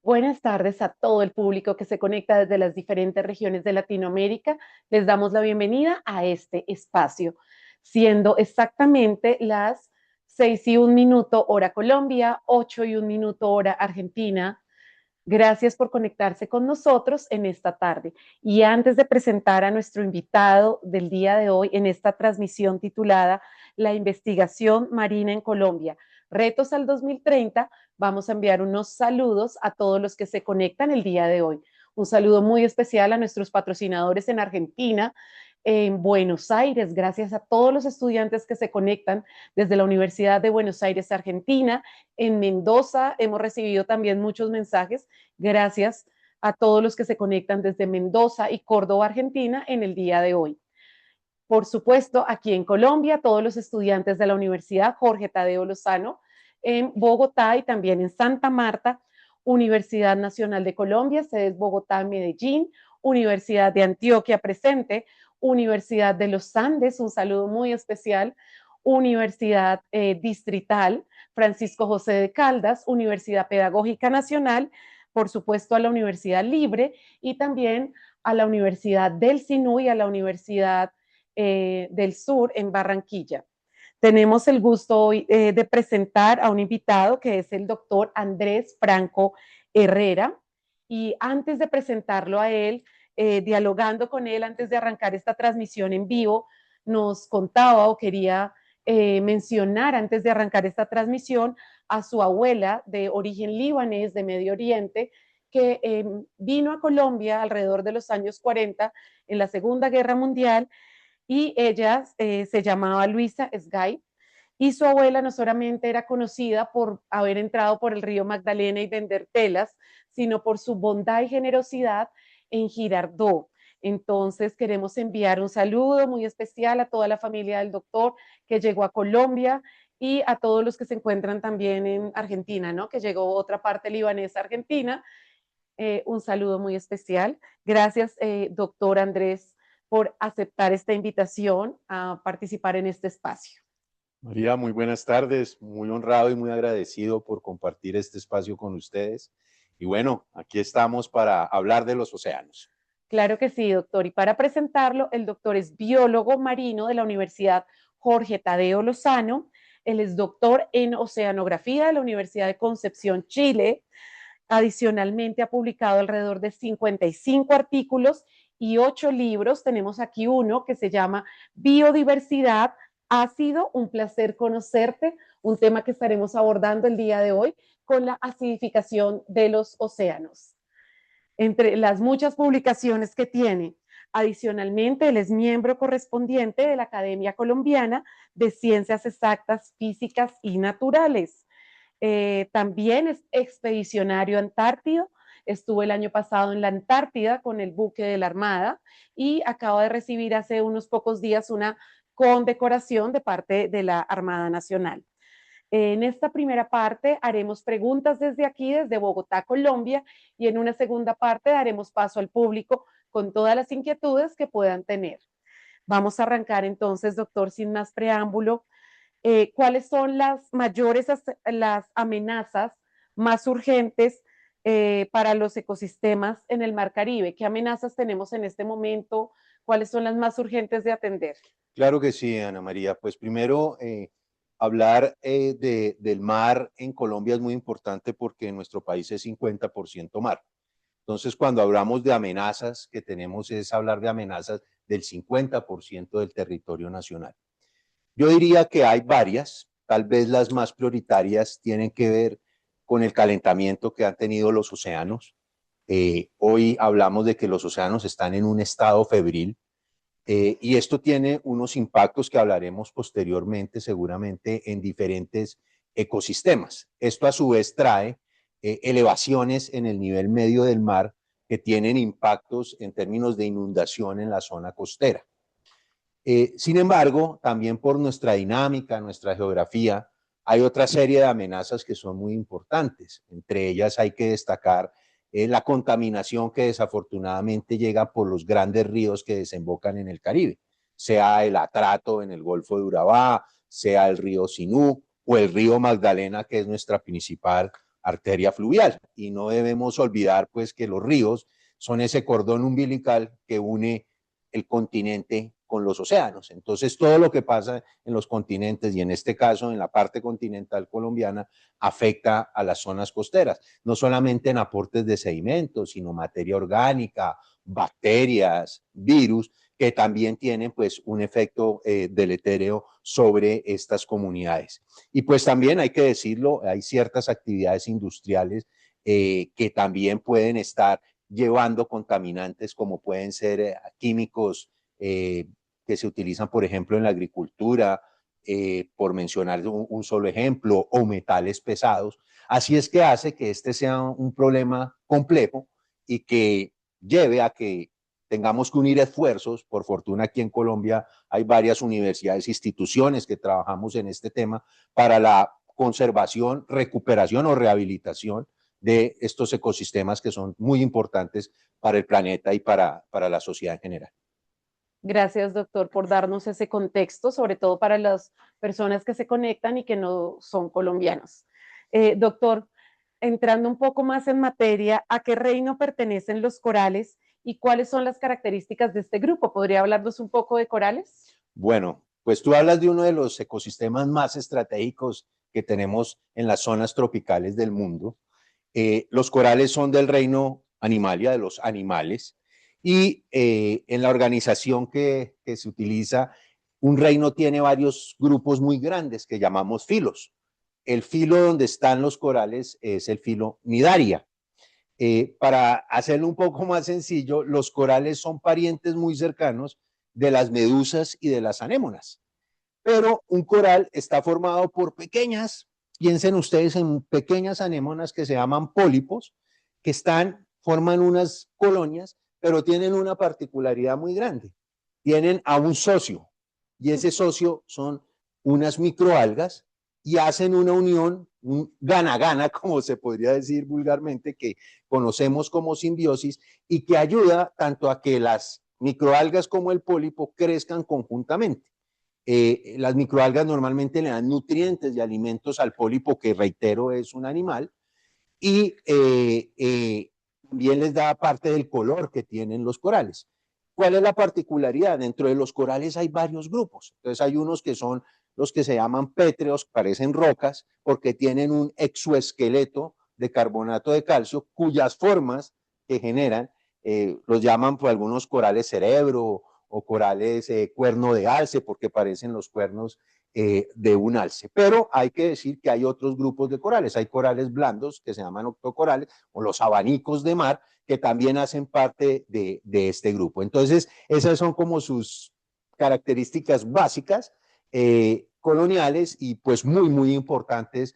Buenas tardes a todo el público que se conecta desde las diferentes regiones de Latinoamérica. Les damos la bienvenida a este espacio, siendo exactamente las 6:01 hora Colombia, 8:01 hora Argentina. Gracias por conectarse con nosotros en esta tarde. Y antes de presentar a nuestro invitado del día de hoy en esta transmisión titulada La investigación marina en Colombia, retos al 2030, vamos a enviar unos saludos a todos los que se conectan el día de hoy. Un saludo muy especial a nuestros patrocinadores en Argentina, en Buenos Aires, gracias a todos los estudiantes que se conectan desde la Universidad de Buenos Aires, Argentina. En Mendoza hemos recibido también muchos mensajes. Gracias a todos los que se conectan desde Mendoza y Córdoba, Argentina, en el día de hoy. Por supuesto, aquí en Colombia, todos los estudiantes de la Universidad Jorge Tadeo Lozano, en Bogotá y también en Santa Marta, Universidad Nacional de Colombia, sedes Bogotá, Medellín, Universidad de Antioquia presente, Universidad de los Andes, un saludo muy especial, Universidad Distrital, Francisco José de Caldas, Universidad Pedagógica Nacional, por supuesto a la Universidad Libre y también a la Universidad del Sinú y a la Universidad del Sur en Barranquilla. Tenemos el gusto hoy de presentar a un invitado que es el doctor Andrés Franco Herrera. Y antes de presentarlo a él, dialogando con él antes de arrancar esta transmisión en vivo, nos contaba o quería mencionar antes de arrancar esta transmisión a su abuela de origen libanés de Medio Oriente, que vino a Colombia alrededor de los años 40 en la Segunda Guerra Mundial, y ella se llamaba Luisa Sgay, y su abuela no solamente era conocida por haber entrado por el río Magdalena y vender telas, sino por su bondad y generosidad en Girardot. Entonces queremos enviar un saludo muy especial a toda la familia del doctor que llegó a Colombia y a todos los que se encuentran también en Argentina, ¿no? Que llegó otra parte libanesa a Argentina. Un saludo muy especial. Gracias, doctor Andrés, por aceptar esta invitación a participar en este espacio. María, muy buenas tardes, muy honrado y muy agradecido por compartir este espacio con ustedes. Y bueno, aquí estamos para hablar de los océanos. Claro que sí, doctor. Y para presentarlo, el doctor es biólogo marino de la Universidad Jorge Tadeo Lozano. Él es doctor en oceanografía de la Universidad de Concepción, Chile. Adicionalmente, ha publicado alrededor de 55 artículos y 8 libros. Tenemos aquí uno que se llama Biodiversidad. Ha sido un placer conocerte, un tema que estaremos abordando el día de hoy con la acidificación de los océanos. Entre las muchas publicaciones que tiene, adicionalmente, él es miembro correspondiente de la Academia Colombiana de Ciencias Exactas, Físicas y Naturales. También es expedicionario antártido. Estuvo el año pasado en la Antártida con el buque de la Armada y acaba de recibir hace unos pocos días una condecoración de parte de la Armada Nacional. En esta primera parte haremos preguntas desde aquí, desde Bogotá, Colombia, y en una segunda parte daremos paso al público con todas las inquietudes que puedan tener. Vamos a arrancar entonces, doctor, sin más preámbulo. ¿Cuáles son las amenazas más urgentes para los ecosistemas en el Mar Caribe? ¿Qué amenazas tenemos en este momento? ¿Cuáles son las más urgentes de atender? Claro que sí, Ana María. Pues primero, hablar del mar en Colombia es muy importante porque nuestro país es 50% mar. Entonces, cuando hablamos de amenazas que tenemos es hablar de amenazas del 50% del territorio nacional. Yo diría que hay varias, tal vez las más prioritarias tienen que ver con el calentamiento que han tenido los océanos. Hoy hablamos de que los océanos están en un estado febril y esto tiene unos impactos que hablaremos posteriormente seguramente en diferentes ecosistemas. Esto a su vez trae elevaciones en el nivel medio del mar que tienen impactos en términos de inundación en la zona costera. Sin embargo, también por nuestra dinámica, nuestra geografía, hay otra serie de amenazas que son muy importantes. Entre ellas hay que destacar la contaminación que desafortunadamente llega por los grandes ríos que desembocan en el Caribe, sea el Atrato en el Golfo de Urabá, sea el río Sinú o el río Magdalena, que es nuestra principal arteria fluvial. Y no debemos olvidar pues que los ríos son ese cordón umbilical que une el continente con los océanos. Entonces, todo lo que pasa en los continentes y en este caso en la parte continental colombiana afecta a las zonas costeras, no solamente en aportes de sedimentos, sino materia orgánica, bacterias, virus, que también tienen pues un efecto deletérea sobre estas comunidades. Y pues también hay que decirlo, hay ciertas actividades industriales que también pueden estar llevando contaminantes como pueden ser químicos que se utilizan, por ejemplo, en la agricultura, por mencionar un solo ejemplo, o metales pesados. Así es que hace que este sea un problema complejo y que lleve a que tengamos que unir esfuerzos. Por fortuna aquí en Colombia hay varias universidades, instituciones que trabajamos en este tema para la conservación, recuperación o rehabilitación de estos ecosistemas que son muy importantes para el planeta y para la sociedad en general. Gracias, doctor, por darnos ese contexto, sobre todo para las personas que se conectan y que no son colombianos. Doctor, entrando un poco más en materia, ¿a qué reino pertenecen los corales y cuáles son las características de este grupo? ¿Podría hablarnos un poco de corales? Bueno, pues tú hablas de uno de los ecosistemas más estratégicos que tenemos en las zonas tropicales del mundo. Los corales son del reino Animalia, de los animales, y en la organización que se utiliza, un reino tiene varios grupos muy grandes que llamamos filos. El filo donde están los corales es el filo Nidaria. Para hacerlo un poco más sencillo, los corales son parientes muy cercanos de las medusas y de las anémonas. Pero un coral está formado por pequeñas, piensen ustedes en pequeñas anémonas que se llaman pólipos, que forman unas colonias, pero tienen una particularidad muy grande. Tienen a un socio, y ese socio son unas microalgas y hacen una unión, un gana-gana, como se podría decir vulgarmente, que conocemos como simbiosis, y que ayuda tanto a que las microalgas como el pólipo crezcan conjuntamente. Las microalgas normalmente le dan nutrientes y alimentos al pólipo, que reitero es un animal, y también les da parte del color que tienen los corales. ¿Cuál es la particularidad? Dentro de los corales hay varios grupos. Entonces hay unos que son los que se llaman pétreos, parecen rocas, porque tienen un exoesqueleto de carbonato de calcio, cuyas formas que generan, los llaman por algunos corales cerebro o corales cuerno de alce, porque parecen los cuernos de un alce. Pero hay que decir que hay otros grupos de corales. Hay corales blandos que se llaman octocorales, o los abanicos de mar, que también hacen parte de este grupo. Entonces, esas son como sus características básicas coloniales, y pues muy, muy importantes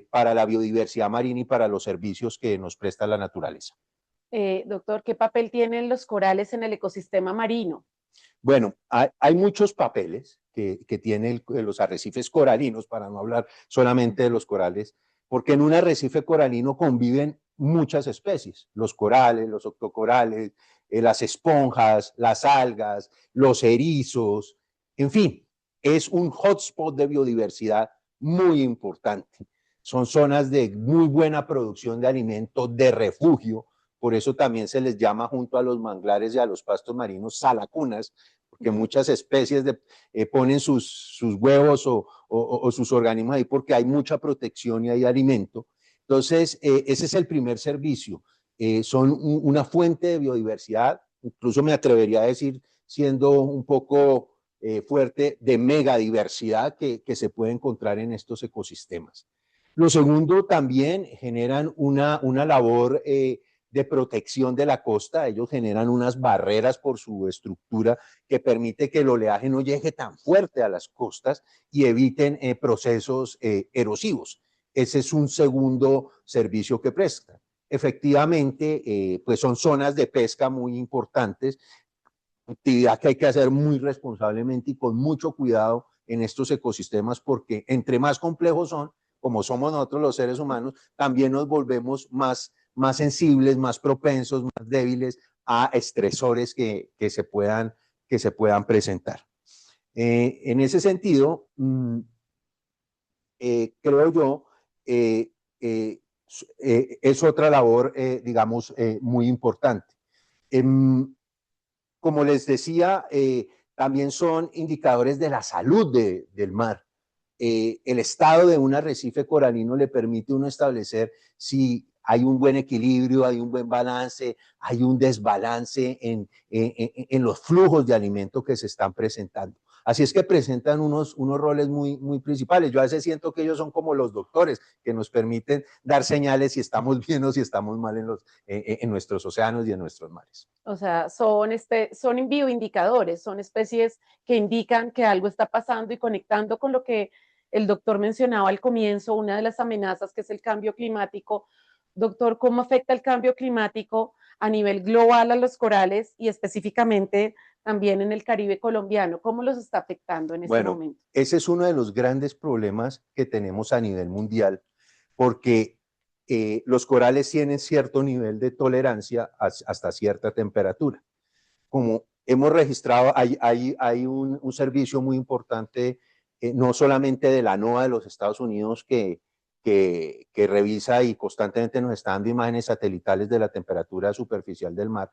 para la biodiversidad marina y para los servicios que nos presta la naturaleza. Doctor, ¿qué papel tienen los corales en el ecosistema marino? Bueno, hay muchos papeles que tienen los arrecifes coralinos, para no hablar solamente de los corales, porque en un arrecife coralino conviven muchas especies: los corales, los octocorales, las esponjas, las algas, los erizos, en fin, es un hotspot de biodiversidad muy importante. Son zonas de muy buena producción de alimentos, de refugio. Por eso también se les llama, junto a los manglares y a los pastos marinos, salacunas, porque muchas especies ponen sus huevos o sus organismos ahí porque hay mucha protección y hay alimento. Entonces, ese es el primer servicio. Son una fuente de biodiversidad, incluso me atrevería a decir, siendo un poco fuerte, de megadiversidad que se puede encontrar en estos ecosistemas. Lo segundo, también generan una labor de protección de la costa. Ellos generan unas barreras por su estructura que permite que el oleaje no llegue tan fuerte a las costas y eviten procesos erosivos. Ese es un segundo servicio que prestan. Efectivamente, pues son zonas de pesca muy importantes, actividad que hay que hacer muy responsablemente y con mucho cuidado en estos ecosistemas, porque entre más complejos son, como somos nosotros los seres humanos, también nos volvemos más sensibles, más propensos, más débiles a estresores que se puedan presentar. En ese sentido, creo yo, es otra labor, digamos, muy importante. Como les decía, también son indicadores de la salud del mar. El estado de un arrecife coralino le permite a uno establecer si hay un buen equilibrio, hay un buen balance, hay un desbalance en los flujos de alimento que se están presentando. Así es que presentan unos roles muy principales. Yo a veces siento que ellos son como los doctores que nos permiten dar señales si estamos bien o si estamos mal en nuestros océanos y en nuestros mares. O sea, son bioindicadores, son especies que indican que algo está pasando y conectando con lo que el doctor mencionaba al comienzo, una de las amenazas que es el cambio climático. Doctor, ¿cómo afecta el cambio climático a nivel global a los corales y específicamente también en el Caribe colombiano? ¿Cómo los está afectando en este Bueno, momento? ese es uno de los grandes problemas que tenemos a nivel mundial, porque los corales tienen cierto nivel de tolerancia hasta cierta temperatura. Como hemos registrado, hay un servicio muy importante, no solamente de la NOAA de los Estados Unidos, que revisa y constantemente nos está dando imágenes satelitales de la temperatura superficial del mar.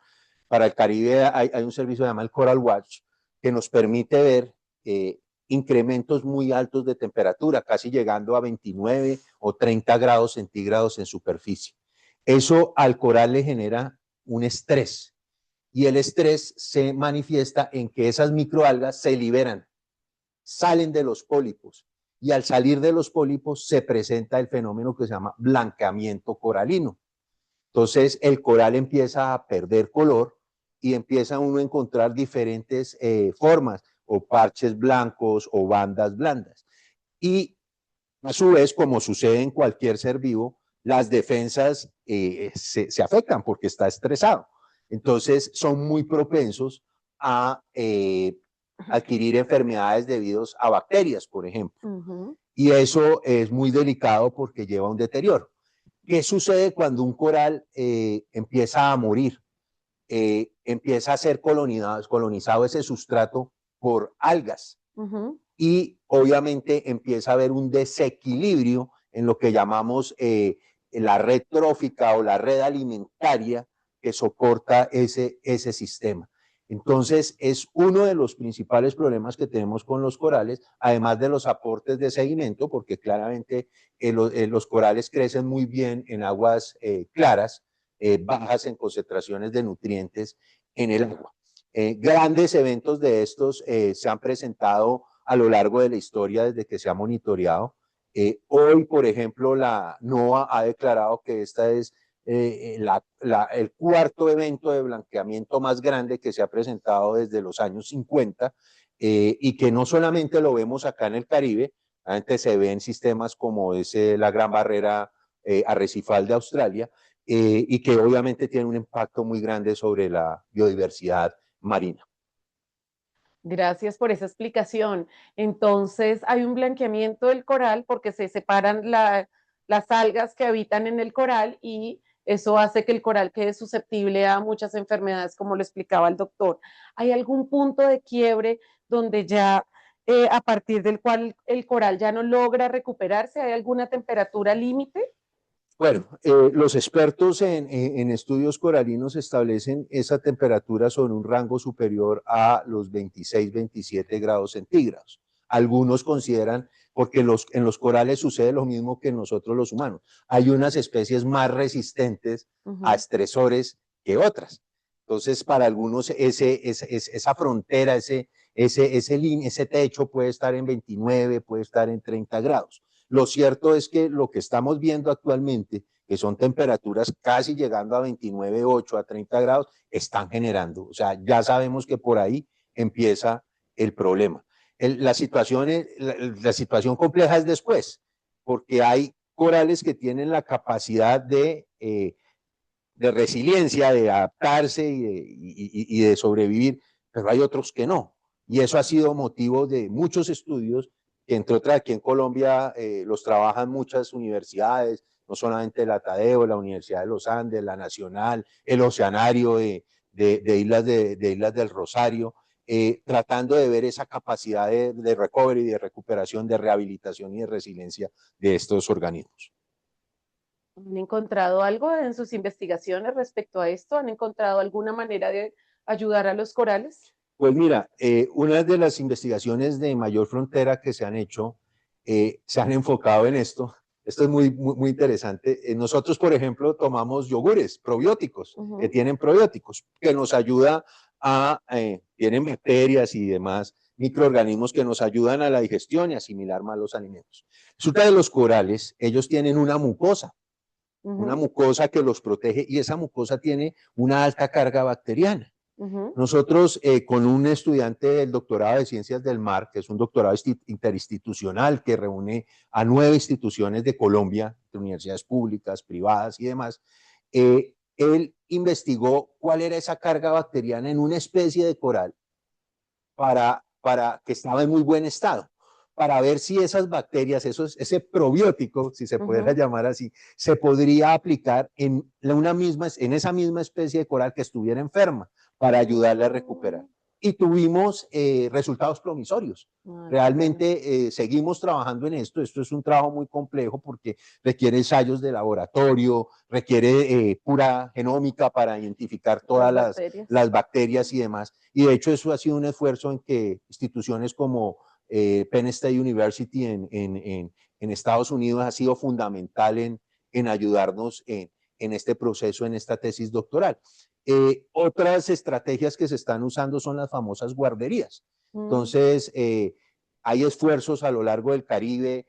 Para el Caribe hay un servicio que se llama el Coral Watch, que nos permite ver incrementos muy altos de temperatura, casi llegando a 29 o 30 grados centígrados en superficie. Eso al coral le genera un estrés, y el estrés se manifiesta en que esas microalgas se liberan, salen de los pólipos, y al salir de los pólipos se presenta el fenómeno que se llama blanqueamiento coralino. Entonces el coral empieza a perder color y empieza uno a encontrar diferentes formas, o parches blancos o bandas blandas. Y a su vez, como sucede en cualquier ser vivo, las defensas se afectan porque está estresado. Entonces son muy propensos a adquirir enfermedades debidas a bacterias, por ejemplo. Y eso es muy delicado porque lleva a un deterioro. ¿Qué sucede cuando un coral empieza a morir? Empieza a ser colonizado ese sustrato por algas. Y obviamente empieza a haber un desequilibrio en lo que llamamos la red trófica o la red alimentaria que soporta ese sistema. Entonces, es uno de los principales problemas que tenemos con los corales, además de los aportes de sedimento, porque claramente los corales crecen muy bien en aguas claras, bajas en concentraciones de nutrientes en el agua. Grandes eventos de estos se han presentado a lo largo de la historia desde que se ha monitoreado. Hoy, por ejemplo, la NOAA ha declarado que esta es el cuarto evento de blanqueamiento más grande que se ha presentado desde los años 50, y que no solamente lo vemos acá en el Caribe, antes se ve en sistemas como la Gran Barrera Arrecifal de Australia, y que obviamente tiene un impacto muy grande sobre la biodiversidad marina. Gracias por esa explicación. Entonces, hay un blanqueamiento del coral porque se separan las algas que habitan en el coral y eso hace que el coral quede susceptible a muchas enfermedades, como lo explicaba el doctor. ¿Hay algún punto de quiebre donde ya a partir del cual el coral ya no logra recuperarse? ¿Hay alguna temperatura límite? Bueno, los expertos en estudios coralinos establecen esa temperatura sobre un rango superior a los 26, 27 grados centígrados. Algunos consideran, porque en los corales sucede lo mismo que en nosotros los humanos. Hay unas especies más resistentes a estresores que otras. Entonces, para algunos esa frontera, ese techo puede estar en 29, puede estar en 30 grados. Lo cierto es que lo que estamos viendo actualmente, que son temperaturas casi llegando a 29,8 a 30 grados, están generando. O sea, ya sabemos que por ahí empieza el problema. La situación compleja es después, porque hay corales que tienen la capacidad de resiliencia, de adaptarse y de sobrevivir, pero hay otros que no. Y eso ha sido motivo de muchos estudios, que entre otras aquí en Colombia los trabajan muchas universidades, no solamente la Tadeo, la Universidad de los Andes, la Nacional, el Oceanario de Islas del Rosario, tratando de ver esa capacidad de recovery, de recuperación, de rehabilitación y de resiliencia de estos organismos. ¿Han encontrado algo en sus investigaciones respecto a esto? ¿Han encontrado alguna manera de ayudar a los corales? Pues mira, una de las investigaciones de mayor frontera que se han hecho, se han enfocado en esto. Esto es muy interesante. Nosotros, por ejemplo, tomamos yogures probióticos, que tienen probióticos, que nos ayuda tienen bacterias y demás microorganismos que nos ayudan a la digestión y asimilar malos alimentos. Resulta que los corales, ellos tienen una mucosa que los protege y esa mucosa tiene una alta carga bacteriana. Nosotros, con un estudiante del doctorado de Ciencias del Mar, que es un doctorado interinstitucional que reúne a 9 instituciones de Colombia, de universidades públicas, privadas y demás, él investigó cuál era esa carga bacteriana en una especie de coral para que estaba en muy buen estado, para ver si esas bacterias, ese probiótico, si se pudiera llamar así, se podría aplicar en esa misma especie de coral que estuviera enferma, para ayudarle a recuperar. Y tuvimos resultados promisorios. Realmente seguimos trabajando en esto. Esto es un trabajo muy complejo porque requiere ensayos de laboratorio, requiere pura genómica para identificar todas las bacterias y demás. Y de hecho eso ha sido un esfuerzo en que instituciones como Penn State University en Estados Unidos ha sido fundamental en ayudarnos en este proceso, en esta tesis doctoral. Otras estrategias que se están usando son las famosas guarderías. Entonces, hay esfuerzos a lo largo del Caribe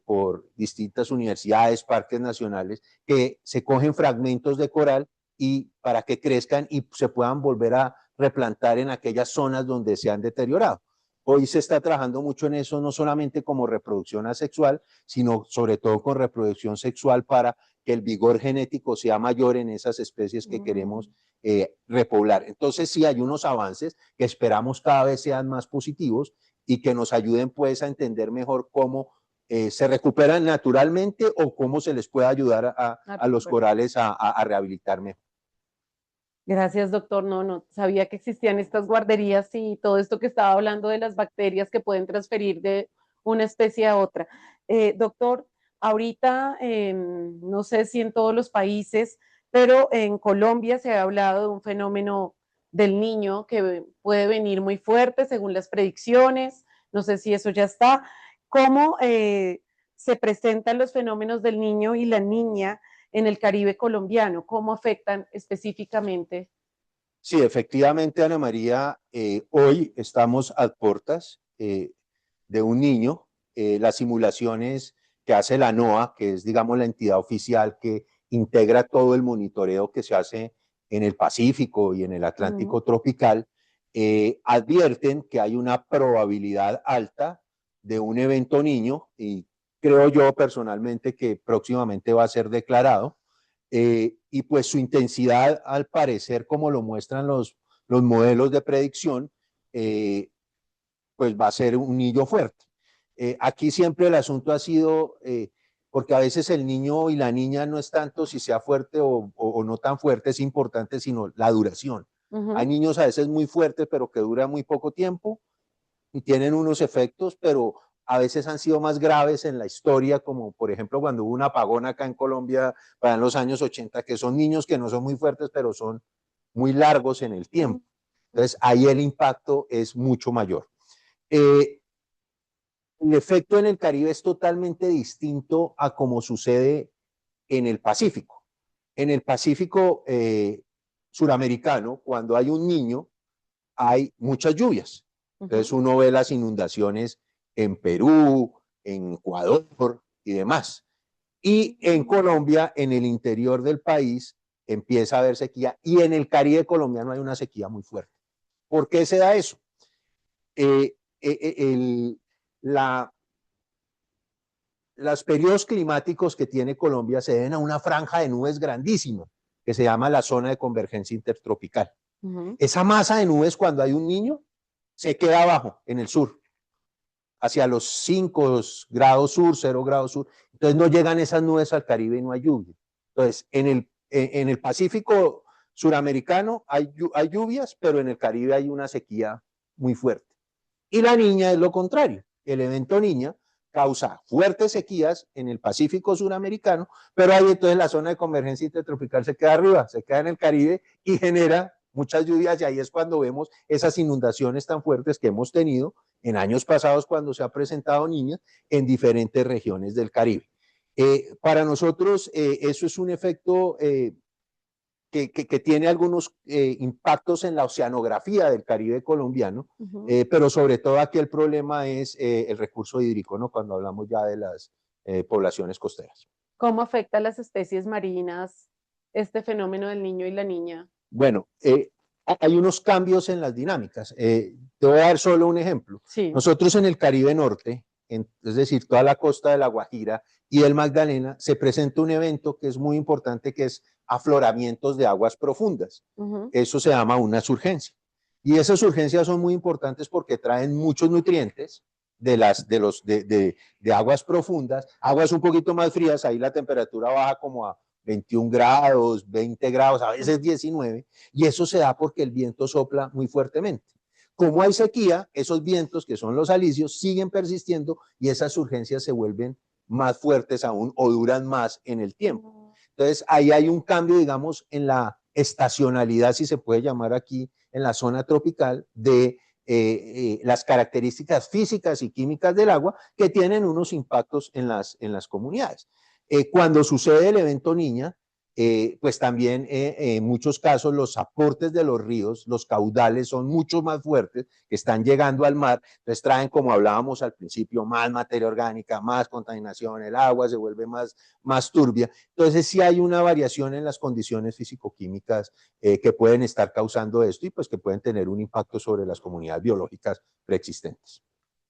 por distintas universidades, parques nacionales, que se cogen fragmentos de coral y para que crezcan y se puedan volver a replantar en aquellas zonas donde se han deteriorado. Hoy se está trabajando mucho en eso, no solamente como reproducción asexual, sino sobre todo con reproducción sexual para que el vigor genético sea mayor en esas especies que queremos repoblar. Entonces sí hay unos avances que esperamos cada vez sean más positivos y que nos ayuden pues a entender mejor cómo se recuperan naturalmente o cómo se les puede ayudar a los corales a rehabilitar mejor. Gracias, doctor. No sabía que existían estas guarderías y todo esto que estaba hablando de las bacterias que pueden transferir de una especie a otra. Doctor, ahorita, no sé si en todos los países, pero en Colombia se ha hablado de un fenómeno del niño que puede venir muy fuerte según las predicciones. No sé si eso ya está. ¿Cómo se presentan los fenómenos del niño y la niña en el Caribe colombiano? ¿Cómo afectan específicamente? Sí, efectivamente, Ana María, hoy estamos a puertas de un niño. Las simulaciones que hace la NOAA, que es, digamos, la entidad oficial que integra todo el monitoreo que se hace en el Pacífico y en el Atlántico tropical, advierten que hay una probabilidad alta de un evento niño, y creo yo personalmente que próximamente va a ser declarado. Y pues su intensidad, al parecer, como lo muestran los modelos de predicción, pues va a ser un niño fuerte. Aquí siempre el asunto ha sido, porque a veces el niño y la niña no es tanto si sea fuerte o no tan fuerte, es importante, sino la duración. Hay niños a veces muy fuertes, pero que duran muy poco tiempo y tienen unos efectos, pero a veces han sido más graves en la historia, como por ejemplo cuando hubo un apagón acá en Colombia para en los años 80, que son niños que no son muy fuertes, pero son muy largos en el tiempo. Entonces ahí el impacto es mucho mayor. El efecto en el Caribe es totalmente distinto a como sucede en el Pacífico. En el Pacífico suramericano, cuando hay un niño, hay muchas lluvias. Entonces uno ve las inundaciones en Perú, en Ecuador y demás. Y en Colombia, en el interior del país, empieza a haber sequía, y en el Caribe colombiano hay una sequía muy fuerte. ¿Por qué se da eso? La, los periodos climáticos que tiene Colombia se deben a una franja de nubes grandísima que se llama la zona de convergencia intertropical. Esa masa de nubes, cuando hay un niño, se queda abajo, en el sur, hacia los 5 grados sur, 0 grados sur. Entonces no llegan esas nubes al Caribe y no hay lluvia. Entonces, en el Pacífico suramericano hay lluvias, pero en el Caribe hay una sequía muy fuerte. Y la niña es lo contrario. El evento niña causa fuertes sequías en el Pacífico suramericano, pero ahí entonces la zona de convergencia intertropical se queda arriba, se queda en el Caribe y genera muchas lluvias, y ahí es cuando vemos esas inundaciones tan fuertes que hemos tenido en años pasados cuando se ha presentado Niña en diferentes regiones del Caribe. Para nosotros eso es un efecto que tiene algunos impactos en la oceanografía del Caribe colombiano, pero sobre todo aquí el problema es el recurso hídrico, ¿no? Cuando hablamos ya de las poblaciones costeras. ¿Cómo afecta a las especies marinas este fenómeno del niño y la niña? Bueno, hay unos cambios en las dinámicas. Te voy a dar solo un ejemplo. Sí. Nosotros en el Caribe Norte, es decir, toda la costa de La Guajira y el Magdalena, se presenta un evento que es muy importante, que es afloramientos de aguas profundas. Eso se llama una surgencia. Y esas urgencias son muy importantes porque traen muchos nutrientes de aguas profundas, aguas un poquito más frías, ahí la temperatura baja como a 21 grados, 20 grados, a veces 19, y eso se da porque el viento sopla muy fuertemente. Como hay sequía, esos vientos, que son los alisios, siguen persistiendo y esas urgencias se vuelven más fuertes aún o duran más en el tiempo. Entonces, ahí hay un cambio, digamos, en la estacionalidad, si se puede llamar aquí, en la zona tropical, de las características físicas y químicas del agua que tienen unos impactos en las comunidades. Cuando sucede el evento Niña, pues también en muchos casos los aportes de los ríos, los caudales son mucho más fuertes, que están llegando al mar, entonces traen, como hablábamos al principio, más materia orgánica, más contaminación, el agua se vuelve más turbia. Entonces sí hay una variación en las condiciones físico-químicas que pueden estar causando esto y pues que pueden tener un impacto sobre las comunidades biológicas preexistentes.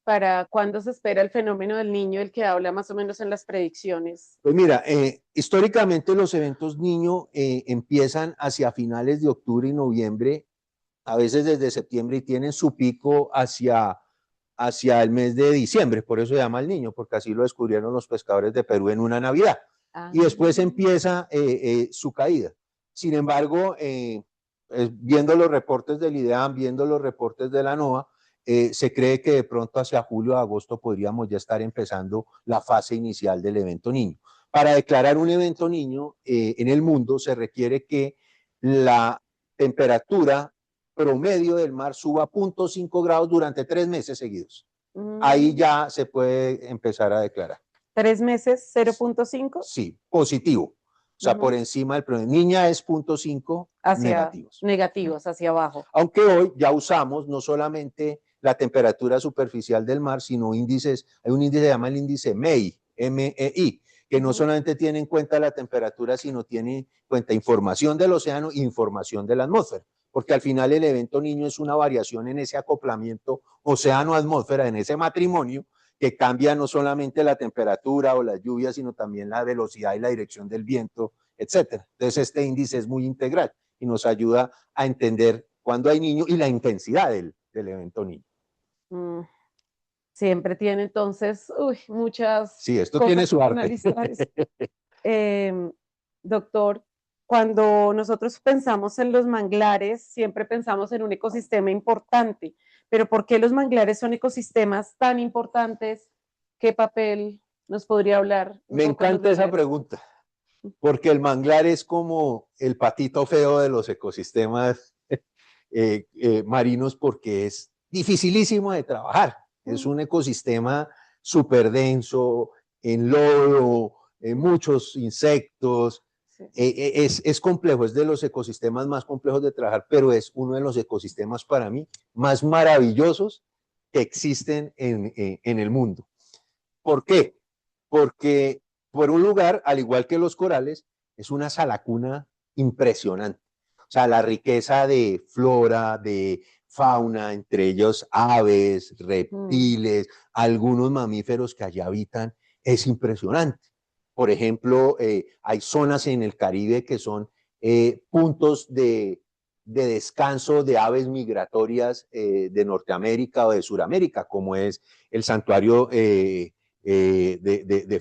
¿Para cuándo se espera el fenómeno del niño, el que habla más o menos en las predicciones? Pues mira, históricamente los eventos niño empiezan hacia finales de octubre y noviembre, a veces desde septiembre, y tienen su pico hacia el mes de diciembre, por eso se llama el niño, porque así lo descubrieron los pescadores de Perú en una Navidad. Y después empieza su caída. Sin embargo, viendo los reportes del IDEAM, viendo los reportes de la NOAA, se cree que de pronto hacia julio o agosto podríamos ya estar empezando la fase inicial del evento niño. Para declarar un evento niño en el mundo se requiere que la temperatura promedio del mar suba 0.5 grados durante 3 meses seguidos. Ahí ya se puede empezar a declarar. 3 meses, 0.5. Sí, positivo. O sea, por encima del promedio. Niña es 0.5 negativos. Negativos, hacia abajo. Aunque hoy ya usamos no solamente la temperatura superficial del mar, sino índices, hay un índice que se llama el índice MEI, M-E-I, que no solamente tiene en cuenta la temperatura, sino tiene en cuenta información del océano e información de la atmósfera, porque al final el evento niño es una variación en ese acoplamiento océano-atmósfera, en ese matrimonio, que cambia no solamente la temperatura o las lluvias, sino también la velocidad y la dirección del viento, etc. Entonces este índice es muy integral y nos ayuda a entender cuándo hay niño y la intensidad del evento niño. Siempre tiene entonces muchas sí, esto tiene su arte. Doctor, cuando nosotros pensamos en los manglares, siempre pensamos en un ecosistema importante, pero ¿por qué los manglares son ecosistemas tan importantes? ¿Qué papel nos podría hablar? Me encanta esa pregunta, porque el manglar es como el patito feo de los ecosistemas marinos, porque es dificilísimo de trabajar. Es un ecosistema súper denso, en lodo, muchos insectos. Sí. Es complejo, es de los ecosistemas más complejos de trabajar, pero es uno de los ecosistemas para mí más maravillosos que existen en el mundo. ¿Por qué? Porque por un lugar, al igual que los corales, es una salacuna impresionante. O sea, la riqueza de flora, de fauna, entre ellos aves, reptiles, algunos mamíferos que allá habitan, es impresionante. Por ejemplo, hay zonas en el Caribe que son puntos de descanso de aves migratorias de Norteamérica o de Suramérica, como es el santuario de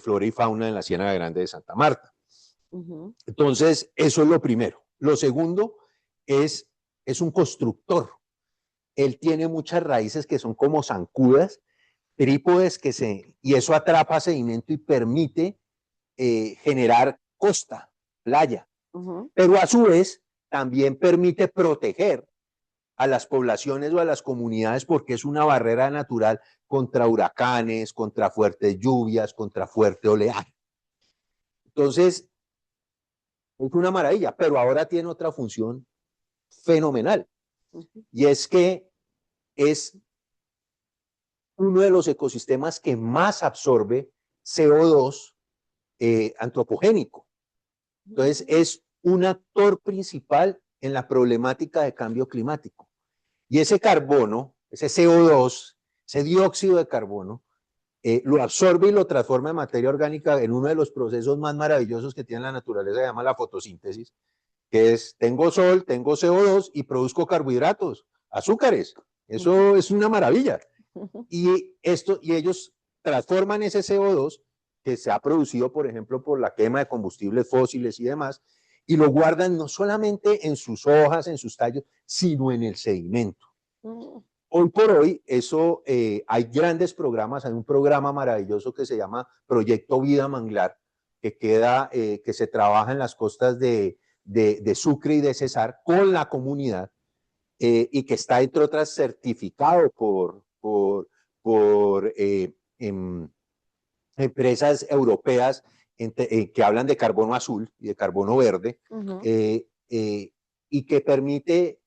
flora y fauna en la Ciénaga Grande de Santa Marta. Entonces, eso es lo primero. Lo segundo es un constructor. Él tiene muchas raíces que son como zancudas trípodes y eso atrapa sedimento y permite generar costa, playa, pero a su vez también permite proteger a las poblaciones o a las comunidades porque es una barrera natural contra huracanes, contra fuertes lluvias, contra fuerte oleaje. Entonces, es una maravilla, pero ahora tiene otra función fenomenal, y es que es uno de los ecosistemas que más absorbe CO2 antropogénico. Entonces, es un actor principal en la problemática de cambio climático. Y ese carbono, ese CO2, ese dióxido de carbono, lo absorbe y lo transforma en materia orgánica en uno de los procesos más maravillosos que tiene la naturaleza, se llama la fotosíntesis, que es, tengo sol, tengo CO2 y produzco carbohidratos, azúcares. Eso es una maravilla. Y ellos transforman ese CO2 que se ha producido, por ejemplo, por la quema de combustibles fósiles y demás, y lo guardan no solamente en sus hojas, en sus tallos, sino en el sedimento. Hoy por hoy, eso, hay grandes programas, hay un programa maravilloso que se llama Proyecto Vida Manglar, que se trabaja en las costas de Sucre y de Cesar con la comunidad, y que está, entre otras, certificado por empresas europeas que hablan de carbono azul y de carbono verde, y que permite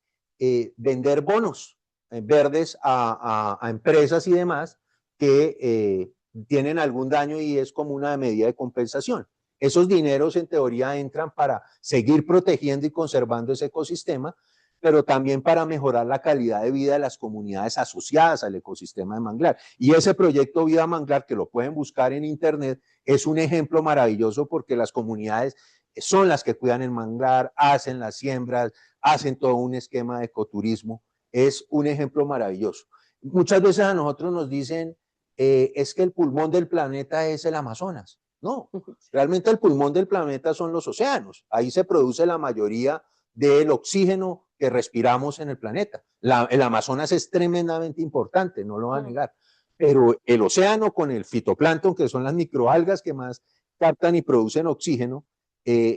vender bonos verdes a empresas y demás que tienen algún daño, y es como una medida de compensación. Esos dineros en teoría entran para seguir protegiendo y conservando ese ecosistema, pero también para mejorar la calidad de vida de las comunidades asociadas al ecosistema de manglar. Y ese proyecto Vida Manglar, que lo pueden buscar en internet, es un ejemplo maravilloso porque las comunidades son las que cuidan el manglar, hacen las siembras, hacen todo un esquema de ecoturismo. Es un ejemplo maravilloso. Muchas veces a nosotros nos dicen, es que el pulmón del planeta es el Amazonas. No, realmente el pulmón del planeta son los océanos. Ahí se produce la mayoría del oxígeno que respiramos en el planeta. El Amazonas es tremendamente importante, no lo voy a negar, pero el océano con el fitoplancton, que son las microalgas que más captan y producen oxígeno,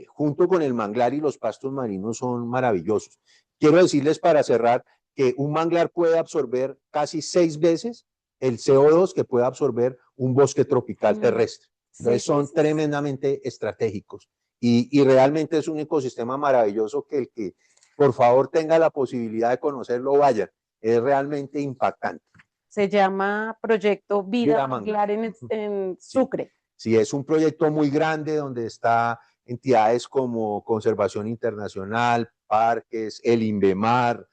junto con el manglar y los pastos marinos, son maravillosos. Quiero decirles, para cerrar, que un manglar puede absorber casi 6 veces el CO2 que puede absorber un bosque tropical terrestre. Entonces son tremendamente estratégicos, y realmente es un ecosistema maravilloso que el que por favor tenga la posibilidad de conocerlo, vaya, es realmente impactante. Se llama Proyecto Vida Manglar en Sucre. Sí, es un proyecto muy grande donde está entidades como Conservación Internacional, parques, el INVEMAR,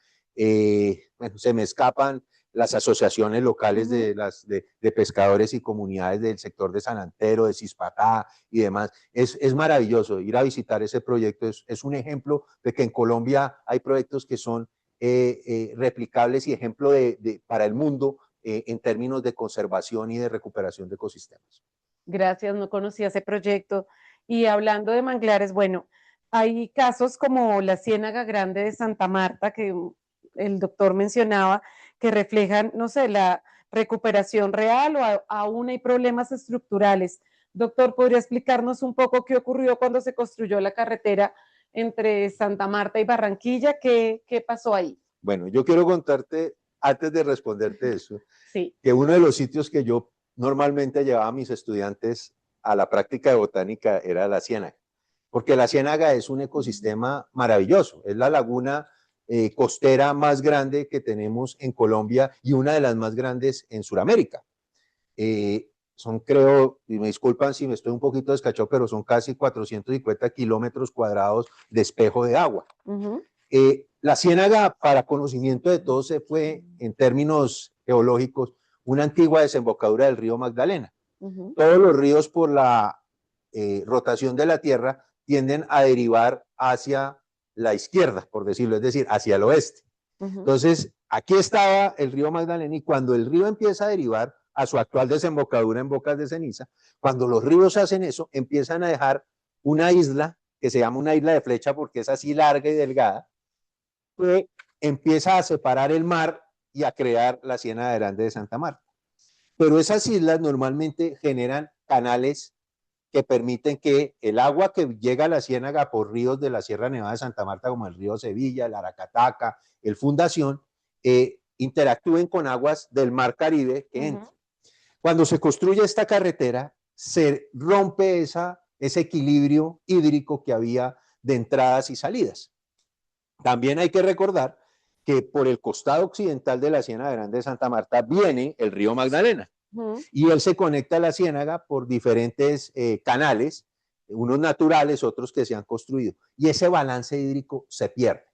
bueno, se me escapan las asociaciones locales de pescadores y comunidades del sector de San Antero, de Cispatá y demás. Es maravilloso ir a visitar ese proyecto. Es un ejemplo de que en Colombia hay proyectos que son replicables y ejemplo para el mundo en términos de conservación y de recuperación de ecosistemas. Gracias, no conocía ese proyecto. Y hablando de manglares, bueno, hay casos como la Ciénaga Grande de Santa Marta, que el doctor mencionaba, que reflejan, no sé, la recuperación real, o aún hay problemas estructurales. Doctor, ¿podría explicarnos un poco qué ocurrió cuando se construyó la carretera entre Santa Marta y Barranquilla? ¿Qué pasó ahí? Bueno, yo quiero contarte, antes de responderte eso, sí, que uno de los sitios que yo normalmente llevaba a mis estudiantes a la práctica de botánica era la Ciénaga, porque la Ciénaga es un ecosistema maravilloso, es la laguna costera más grande que tenemos en Colombia y una de las más grandes en Sudamérica. Son, creo, y me disculpan si me estoy un poquito descachado, pero son casi 450 kilómetros cuadrados de espejo de agua. La Ciénaga, para conocimiento de todos, se fue, en términos geológicos, una antigua desembocadura del río Magdalena. Todos los ríos, por la rotación de la Tierra, tienden a derivar hacia la izquierda, por decirlo, es decir, hacia el oeste. Entonces, aquí estaba el río Magdalena, y cuando el río empieza a derivar a su actual desembocadura en Bocas de Ceniza, cuando los ríos hacen eso, empiezan a dejar una isla, que se llama una isla de flecha porque es así larga y delgada, que empieza a separar el mar y a crear la Ciénaga Grande de Santa Marta. pero esas islas normalmente generan canales que permiten que el agua que llega a la ciénaga por ríos de la Sierra Nevada de Santa Marta, como el río Sevilla, el Aracataca, el Fundación, interactúen con aguas del Mar Caribe que entran. Cuando se construye esta carretera, se rompe ese equilibrio hídrico que había de entradas y salidas. También hay que recordar que por el costado occidental de la Ciénaga Grande de Santa Marta viene el río Magdalena. Y él se conecta a la ciénaga por diferentes canales, unos naturales, otros que se han construido. Y ese balance hídrico se pierde.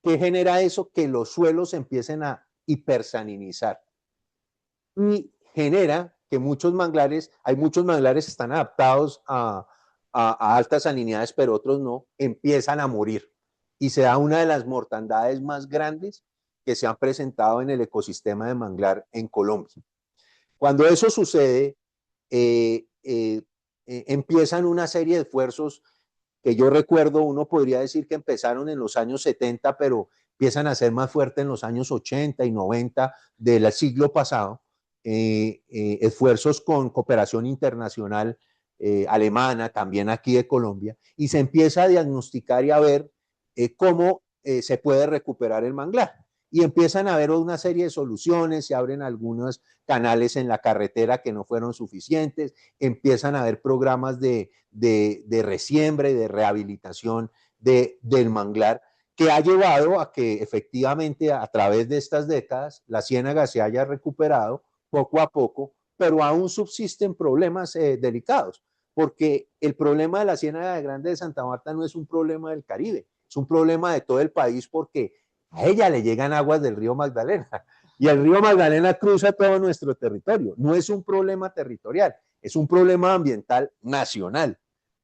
¿Qué genera eso? Que los suelos empiecen a hipersalinizar. Y genera que hay muchos manglares que están adaptados a altas salinidades, pero otros no, empiezan a morir. Y se da una de las mortandades más grandes que se han presentado en el ecosistema de manglar en Colombia. Cuando eso sucede, empiezan una serie de esfuerzos que yo recuerdo, uno podría decir que empezaron en los años 70, pero empiezan a ser más fuertes en los años 80 y 90 del siglo pasado, esfuerzos con cooperación internacional alemana, también aquí de Colombia, y se empieza a diagnosticar y a ver cómo se puede recuperar el manglar. Y empiezan a haber una serie de soluciones, se abren algunos canales en la carretera que no fueron suficientes, empiezan a haber programas de resiembra y de rehabilitación del manglar, que ha llevado a que efectivamente a través de estas décadas la ciénaga se haya recuperado poco a poco, pero aún subsisten problemas delicados, porque el problema de la Ciénaga Grande de Santa Marta no es un problema del Caribe, es un problema de todo el país, porque a ella le llegan aguas del río Magdalena y el río Magdalena cruza todo nuestro territorio. No es un problema territorial, es un problema ambiental nacional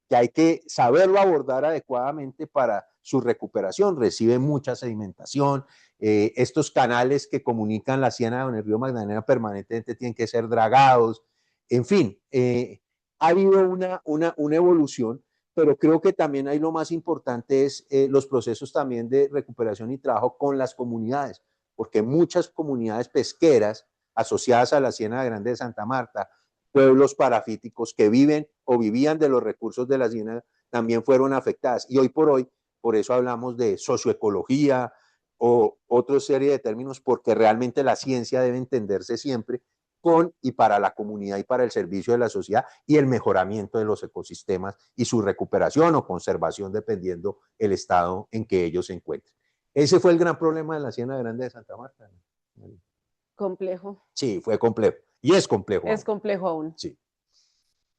que hay que saberlo abordar adecuadamente para su recuperación. Recibe mucha sedimentación, estos canales que comunican la ciénaga con el río Magdalena permanentemente tienen que ser dragados, en fin, ha habido una evolución, pero creo que también ahí lo más importante es los procesos también de recuperación y trabajo con las comunidades, porque muchas comunidades pesqueras asociadas a la Ciénaga Grande de Santa Marta, pueblos parafíticos que viven o vivían de los recursos de la ciénaga, también fueron afectadas. Y hoy por hoy, por eso hablamos de socioecología o otra serie de términos, porque realmente la ciencia debe entenderse siempre con y para la comunidad y para el servicio de la sociedad y el mejoramiento de los ecosistemas y su recuperación o conservación dependiendo el estado en que ellos se encuentren. Ese fue el gran problema de la Ciénaga Grande de Santa Marta. Complejo. Sí, fue complejo. Y es complejo. Es complejo aún. Sí.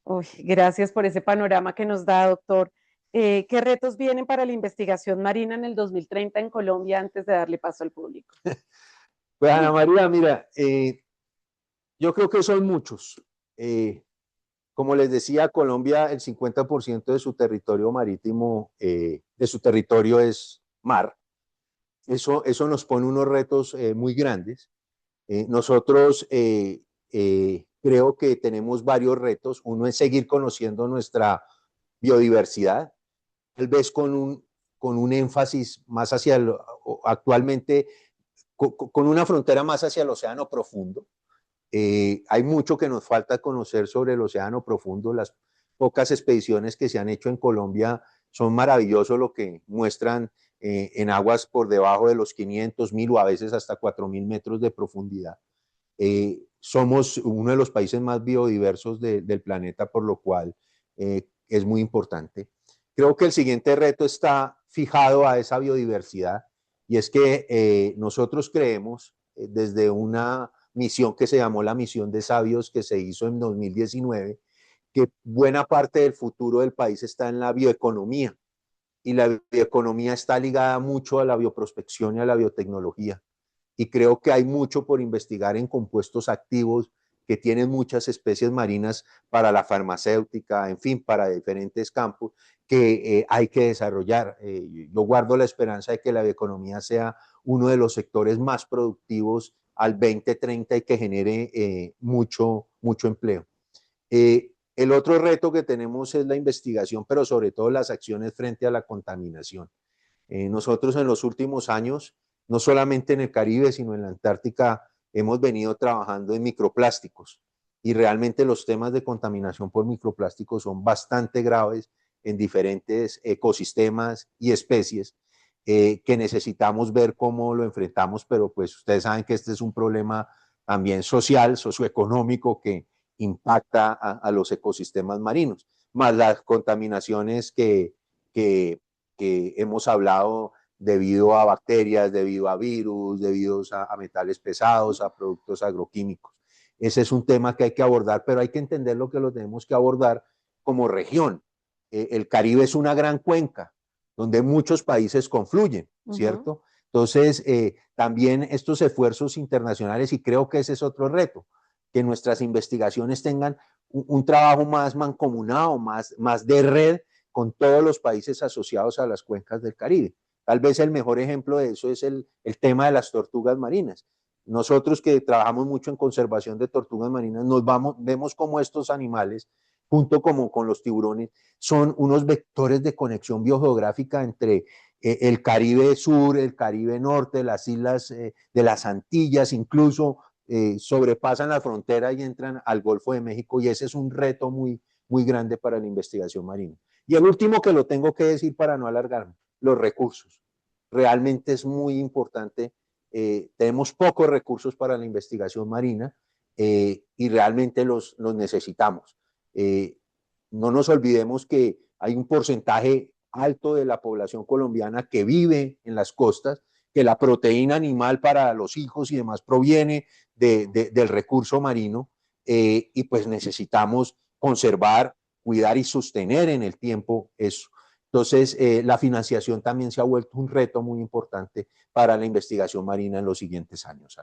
Uy, gracias por ese panorama que nos da, doctor. ¿Qué retos vienen para la investigación marina en el 2030 en Colombia antes de darle paso al público? Pues Ana María, mira, yo creo que son muchos. Como les decía, Colombia, el 50% de su territorio marítimo, de su territorio es mar. Eso nos pone unos retos muy grandes. Nosotros creo que tenemos varios retos. Uno es seguir conociendo nuestra biodiversidad, tal vez con un énfasis más actualmente, con una frontera más hacia el océano profundo. Hay mucho que nos falta conocer sobre el océano profundo. Las pocas expediciones que se han hecho en Colombia son maravillosos lo que muestran en aguas por debajo de los 500, 1000 o a veces hasta 4000 metros de profundidad. Somos uno de los países más biodiversos del planeta, por lo cual es muy importante. Creo que el siguiente reto está fijado a esa biodiversidad y es que nosotros creemos desde una misión que se llamó la Misión de Sabios que se hizo en 2019, que buena parte del futuro del país está en la bioeconomía y la bioeconomía está ligada mucho a la bioprospección y a la biotecnología. Y creo que hay mucho por investigar en compuestos activos que tienen muchas especies marinas para la farmacéutica, en fin, para diferentes campos que hay que desarrollar. Yo guardo la esperanza de que la bioeconomía sea uno de los sectores más productivos al 2030 y que genere mucho empleo. El otro reto que tenemos es la investigación, pero sobre todo las acciones frente a la contaminación. Nosotros en los últimos años, no solamente en el Caribe, sino en la Antártica, hemos venido trabajando en microplásticos y realmente los temas de contaminación por microplásticos son bastante graves en diferentes ecosistemas y especies que necesitamos ver cómo lo enfrentamos, pero pues ustedes saben que este es un problema también social, socioeconómico que impacta a los ecosistemas marinos, más las contaminaciones que hemos hablado debido a bacterias, debido a virus, debido a metales pesados, a productos agroquímicos. Ese es un tema que hay que abordar, pero hay que entender lo que lo tenemos que abordar como región. El Caribe es una gran cuenca donde muchos países confluyen, ¿cierto? Entonces, también estos esfuerzos internacionales, y creo que ese es otro reto, que nuestras investigaciones tengan un trabajo más mancomunado, más de red con todos los países asociados a las cuencas del Caribe. Tal vez el mejor ejemplo de eso es el tema de las tortugas marinas. Nosotros que trabajamos mucho en conservación de tortugas marinas, vemos como estos animales, junto como con los tiburones, son unos vectores de conexión biogeográfica entre el Caribe Sur, el Caribe Norte, las islas de las Antillas, incluso sobrepasan la frontera y entran al Golfo de México, y ese es un reto muy grande para la investigación marina. Y el último que lo tengo que decir para no alargarme, los recursos. Realmente es muy importante. Tenemos pocos recursos para la investigación marina y realmente los necesitamos. No nos olvidemos que hay un porcentaje alto de la población colombiana que vive en las costas, que la proteína animal para los hijos y demás proviene del recurso marino y pues necesitamos conservar, cuidar y sostener en el tiempo eso. Entonces, la financiación también se ha vuelto un reto muy importante para la investigación marina en los siguientes años.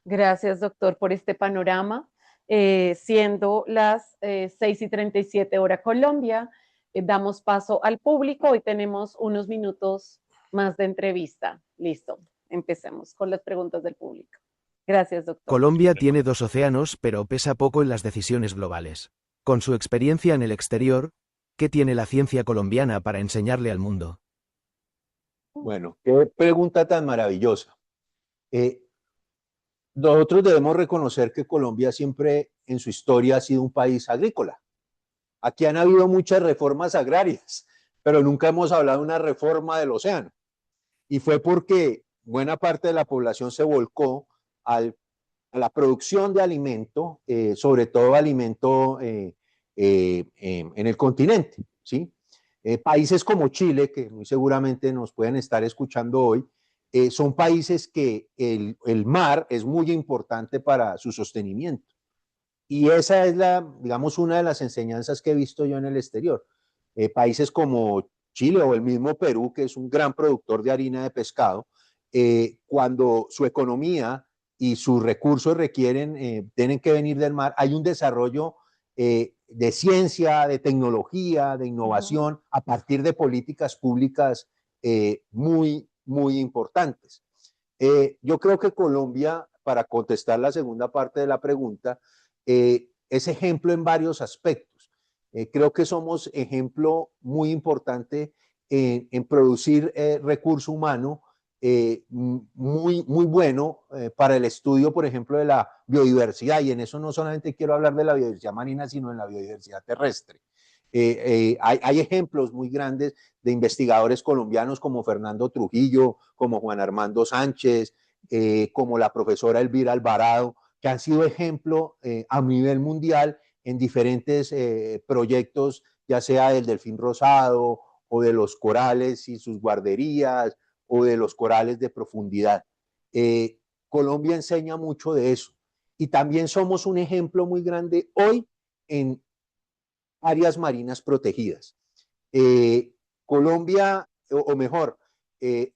Gracias, doctor, por este panorama. Siendo las 6:37 hora Colombia, damos paso al público. Hoy tenemos unos minutos más de entrevista. Listo, empecemos con las preguntas del público. Gracias, doctor. Colombia tiene 2 océanos, pero pesa poco en las decisiones globales. Con su experiencia en el exterior, ¿qué tiene la ciencia colombiana para enseñarle al mundo? Bueno, qué pregunta tan maravillosa. Nosotros debemos reconocer que Colombia siempre en su historia ha sido un país agrícola. Aquí han habido muchas reformas agrarias, pero nunca hemos hablado de una reforma del océano. Y fue porque buena parte de la población se volcó a la producción de alimento, sobre todo alimento en el continente, ¿sí? Países como Chile, que muy seguramente nos pueden estar escuchando hoy, son países que el mar es muy importante para su sostenimiento. Y esa es digamos, una de las enseñanzas que he visto yo en el exterior. Países como Chile o el mismo Perú, que es un gran productor de harina de pescado, cuando su economía y sus recursos tienen que venir del mar, hay un desarrollo de ciencia, de tecnología, de innovación, a partir de políticas públicas muy importantes. Yo creo que Colombia, para contestar la segunda parte de la pregunta, es ejemplo en varios aspectos. Creo que somos ejemplo muy importante en producir recurso humano muy bueno para el estudio, por ejemplo, de la biodiversidad. Y en eso no solamente quiero hablar de la biodiversidad marina, sino en la biodiversidad terrestre. Hay ejemplos muy grandes de investigadores colombianos como Fernando Trujillo, como Juan Armando Sánchez, como la profesora Elvira Alvarado, que han sido ejemplo a nivel mundial en diferentes proyectos, ya sea del delfín rosado o de los corales y sus guarderías o de los corales de profundidad. Colombia enseña mucho de eso. Y también somos un ejemplo muy grande hoy en áreas marinas protegidas. Colombia, o mejor,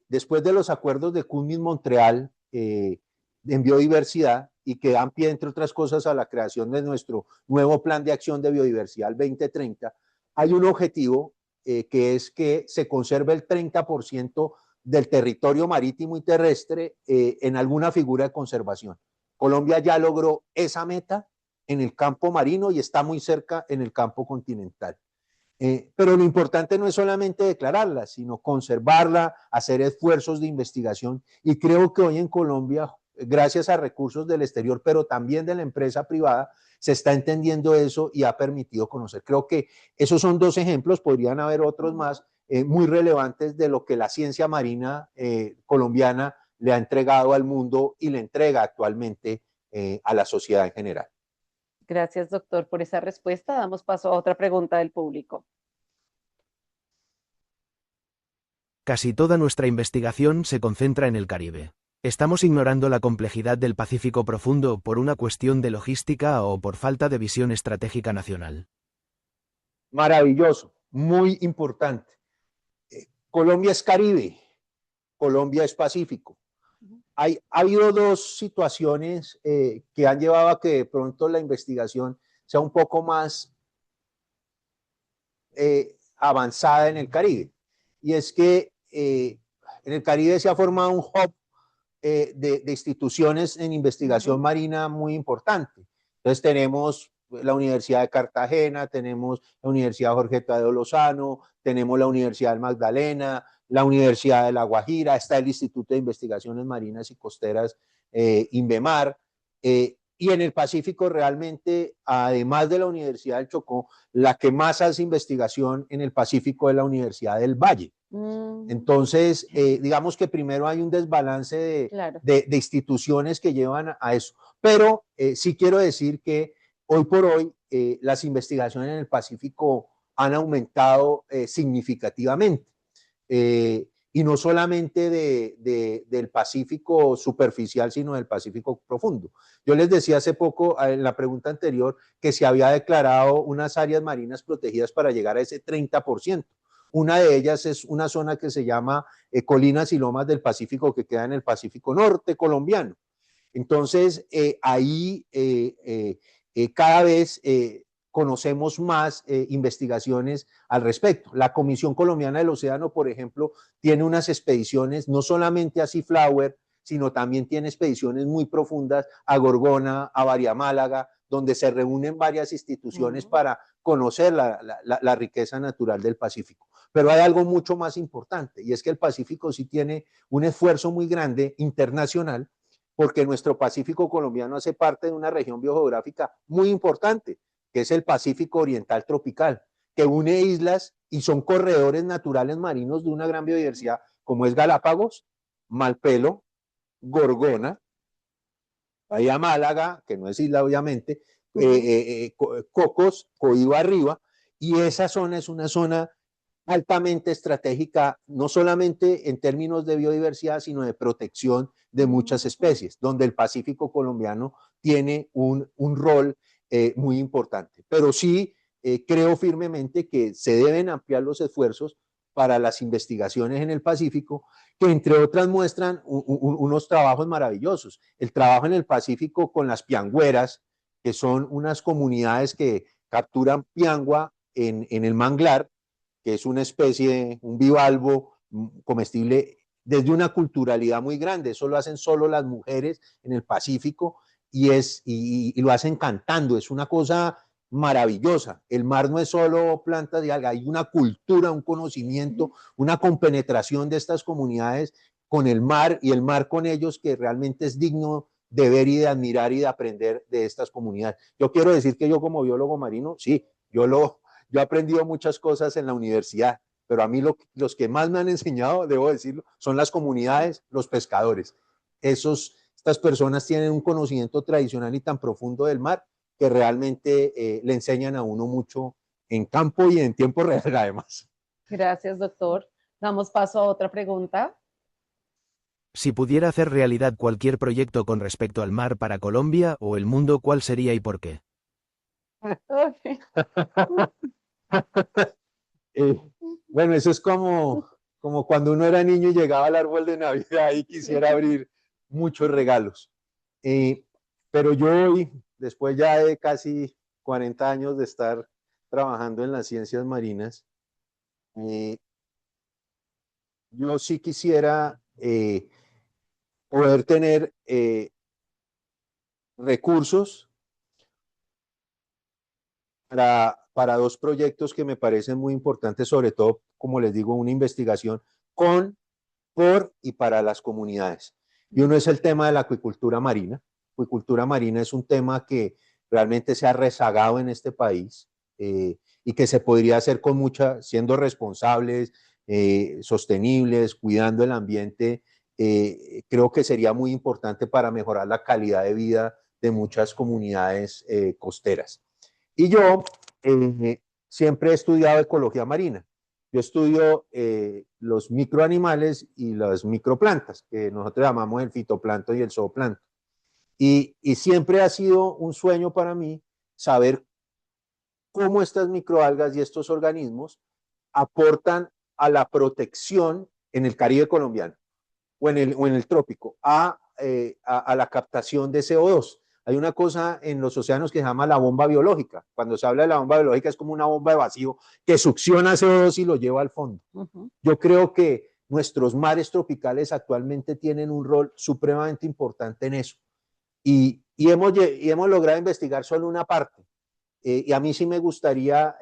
después de los acuerdos de Kunming-Montreal en biodiversidad y que dan pie, entre otras cosas, a la creación de nuestro nuevo Plan de Acción de Biodiversidad 2030, hay un objetivo que es que se conserve el 30% del territorio marítimo y terrestre en alguna figura de conservación. Colombia ya logró esa meta en el campo marino y está muy cerca en el campo continental. Pero lo importante no es solamente declararla, sino conservarla, hacer esfuerzos de investigación. Y creo que hoy en Colombia, gracias a recursos del exterior, pero también de la empresa privada, se está entendiendo eso y ha permitido conocer. Creo que esos son dos ejemplos, podrían haber otros más muy relevantes de lo que la ciencia marina colombiana le ha entregado al mundo y le entrega actualmente a la sociedad en general. Gracias, doctor, por esa respuesta. Damos paso a otra pregunta del público. Casi toda nuestra investigación se concentra en el Caribe. ¿Estamos ignorando la complejidad del Pacífico profundo por una cuestión de logística o por falta de visión estratégica nacional? Maravilloso, muy importante. Colombia es Caribe, Colombia es Pacífico. Ha habido dos situaciones que han llevado a que de pronto la investigación sea un poco más avanzada en el Caribe. Y es que en el Caribe se ha formado un hub de instituciones en investigación marina muy importante. Entonces tenemos la Universidad de Cartagena, tenemos la Universidad Jorge Tadeo Lozano, tenemos la Universidad del Magdalena, la Universidad de La Guajira, está el Instituto de Investigaciones Marinas y Costeras, INVEMAR, y en el Pacífico realmente, además de la Universidad del Chocó, la que más hace investigación en el Pacífico es la Universidad del Valle. Entonces, digamos que primero hay un desbalance de instituciones que llevan a eso, pero sí quiero decir que hoy por hoy las investigaciones en el Pacífico han aumentado significativamente. Y no solamente del Pacífico superficial, sino del Pacífico profundo. Yo les decía hace poco, en la pregunta anterior, que se había declarado unas áreas marinas protegidas para llegar a ese 30%. Una de ellas es una zona que se llama Colinas y Lomas del Pacífico, que queda en el Pacífico Norte colombiano. Entonces, ahí cada vez conocemos más investigaciones al respecto. La Comisión Colombiana del Océano, por ejemplo, tiene unas expediciones, no solamente a Seaflower, sino también tiene expediciones muy profundas a Gorgona, a Málaga, donde se reúnen varias instituciones para conocer la riqueza natural del Pacífico. Pero hay algo mucho más importante, y es que el Pacífico sí tiene un esfuerzo muy grande internacional, porque nuestro Pacífico colombiano hace parte de una región biogeográfica muy importante, que es el Pacífico Oriental Tropical, que une islas y son corredores naturales marinos de una gran biodiversidad, como es Galápagos, Malpelo, Gorgona, Bahía Málaga, que no es isla obviamente, Cocos, Coiba arriba, y esa zona es una zona altamente estratégica, no solamente en términos de biodiversidad, sino de protección de muchas especies, donde el Pacífico colombiano tiene un rol muy importante. Pero sí creo firmemente que se deben ampliar los esfuerzos para las investigaciones en el Pacífico, que entre otras muestran unos trabajos maravillosos. El trabajo en el Pacífico con las piangüeras, que son unas comunidades que capturan piangua en el manglar, que es una especie, un bivalvo comestible desde una culturalidad muy grande. Eso lo hacen solo las mujeres en el Pacífico y lo hacen cantando. Es una cosa maravillosa. El mar no es solo plantas y algas, hay una cultura, un conocimiento, una compenetración de estas comunidades con el mar y el mar con ellos que realmente es digno de ver y de admirar y de aprender de estas comunidades. Yo quiero decir que yo como biólogo marino, sí, yo he aprendido muchas cosas en la universidad, pero a mí los que más me han enseñado, debo decirlo, son las comunidades, los pescadores. Estas personas tienen un conocimiento tradicional y tan profundo del mar que realmente le enseñan a uno mucho en campo y en tiempo real además. Gracias, doctor. Damos paso a otra pregunta. Si pudiera hacer realidad cualquier proyecto con respecto al mar para Colombia o el mundo, ¿cuál sería y por qué? Bueno, eso es como cuando uno era niño y llegaba al árbol de Navidad y quisiera abrir muchos regalos. Pero yo hoy, después ya de casi 40 años de estar trabajando en las ciencias marinas, yo sí quisiera poder tener recursos para dos proyectos que me parecen muy importantes, sobre todo, como les digo, una investigación con, por y para las comunidades. Y uno es el tema de la acuicultura marina. La acuicultura marina es un tema que realmente se ha rezagado en este país y que se podría hacer con siendo responsables, sostenibles, cuidando el ambiente. Creo que sería muy importante para mejorar la calidad de vida de muchas comunidades costeras. Y yo siempre he estudiado ecología marina. Yo estudio los microanimales y las microplantas, que nosotros llamamos el fitoplancton y el zooplancton. Y siempre ha sido un sueño para mí saber cómo estas microalgas y estos organismos aportan a la protección en el Caribe colombiano o en el trópico, a la captación de CO2. Hay una cosa en los océanos que se llama la bomba biológica. Cuando se habla de la bomba biológica es como una bomba de vacío que succiona CO2 y lo lleva al fondo. Yo creo que nuestros mares tropicales actualmente tienen un rol supremamente importante en eso. Y hemos logrado investigar solo una parte. Y a mí sí me gustaría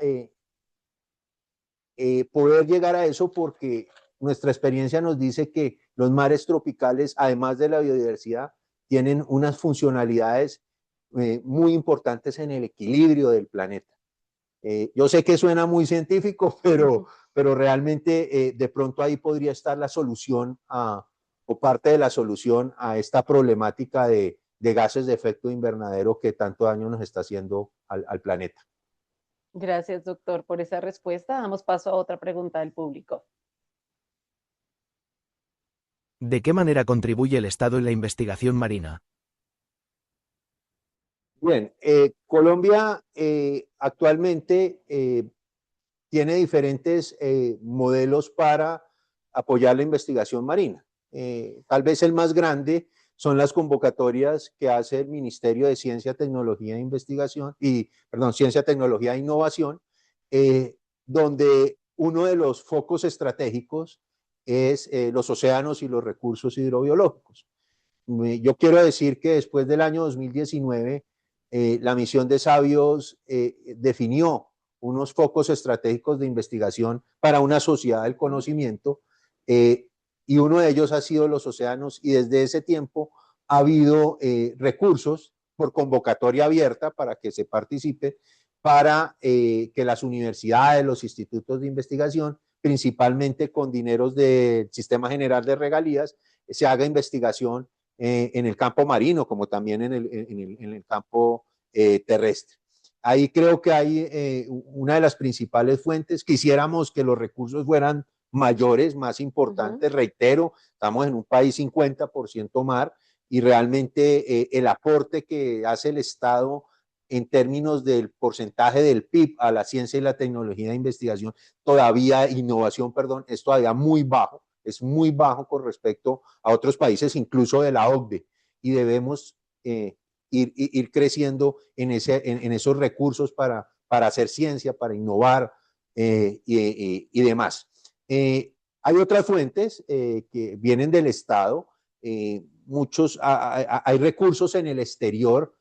poder llegar a eso porque nuestra experiencia nos dice que los mares tropicales, además de la biodiversidad, tienen unas funcionalidades muy importantes en el equilibrio del planeta. Yo sé que suena muy científico, pero realmente de pronto ahí podría estar la solución o parte de la solución a esta problemática de gases de efecto invernadero que tanto daño nos está haciendo al planeta. Gracias, doctor, por esa respuesta. Damos paso a otra pregunta del público. ¿De qué manera contribuye el Estado en la investigación marina? Bien, Colombia actualmente tiene diferentes modelos para apoyar la investigación marina. Tal vez el más grande son las convocatorias que hace el Ministerio de Ciencia, Tecnología e Investigación, Ciencia, Tecnología e Innovación, donde uno de los focos estratégicos es los océanos y los recursos hidrobiológicos. Yo quiero decir que después del año 2019, la misión de Sabios definió unos focos estratégicos de investigación para una sociedad del conocimiento, y uno de ellos ha sido los océanos, y desde ese tiempo ha habido recursos por convocatoria abierta para que se participe, para que las universidades, los institutos de investigación, principalmente con dineros del Sistema General de Regalías, se haga investigación en el campo marino, como también en el campo terrestre. Ahí creo que hay una de las principales fuentes. Quisiéramos que los recursos fueran mayores, más importantes. Reitero, estamos en un país 50% mar y realmente el aporte que hace el Estado en términos del porcentaje del PIB a la ciencia y la tecnología de investigación, innovación, es todavía muy bajo. Es muy bajo con respecto a otros países, incluso de la OCDE, y debemos ir creciendo en esos recursos para hacer ciencia, para innovar y demás. Hay otras fuentes que vienen del Estado, hay recursos en el exterior,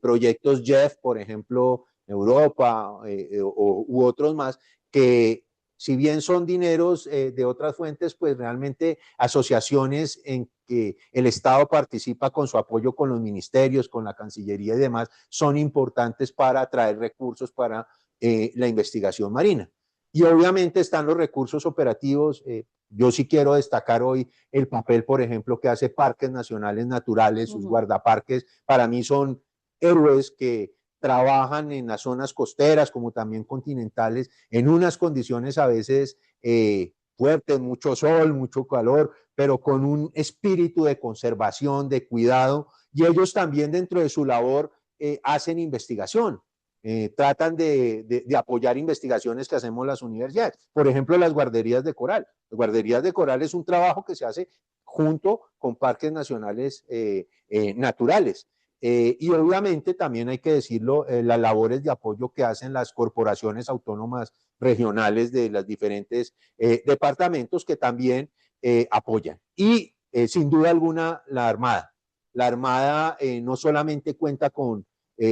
proyectos JEF, por ejemplo, Europa u otros más, que si bien son dineros de otras fuentes, pues realmente asociaciones en que el Estado participa con su apoyo con los ministerios, con la Cancillería y demás, son importantes para atraer recursos para la investigación marina. Y obviamente están los recursos operativos. Yo sí quiero destacar hoy el papel, por ejemplo, que hace Parques Nacionales Naturales, sus guardaparques, para mí son héroes que trabajan en las zonas costeras como también continentales, en unas condiciones a veces fuertes, mucho sol, mucho calor, pero con un espíritu de conservación, de cuidado, y ellos también dentro de su labor hacen investigación. Tratan de apoyar investigaciones que hacemos las universidades. Por ejemplo, las guarderías de coral. Las guarderías de coral es un trabajo que se hace junto con parques nacionales naturales. Y obviamente también hay que decirlo, las labores de apoyo que hacen las corporaciones autónomas regionales de los diferentes departamentos que también apoyan. Y sin duda alguna la Armada. La Armada no solamente cuenta con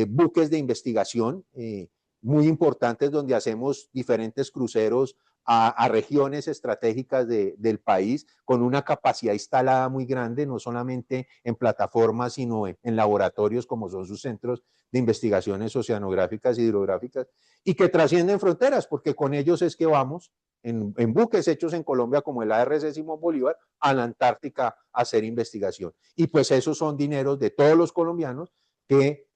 buques de investigación, muy importantes donde hacemos diferentes cruceros a regiones estratégicas del país con una capacidad instalada muy grande, no solamente en plataformas, sino en laboratorios como son sus centros de investigaciones oceanográficas y hidrográficas, y que trascienden fronteras, porque con ellos es que vamos en buques hechos en Colombia como el ARC Simón Bolívar a la Antártica a hacer investigación. Y pues esos son dineros de todos los colombianos que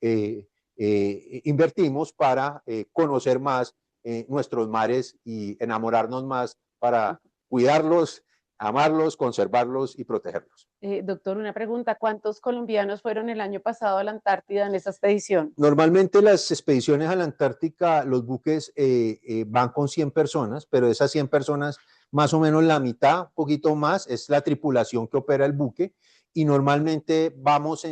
invertimos para conocer más nuestros mares y enamorarnos más para cuidarlos, amarlos, conservarlos y protegerlos. Doctor, una pregunta, ¿cuántos colombianos fueron el año pasado a la Antártida en esa expedición? Normalmente las expediciones a la Antártica, los buques van con 100 personas, pero de esas 100 personas, más o menos la mitad, un poquito más, es la tripulación que opera el buque, y normalmente vamos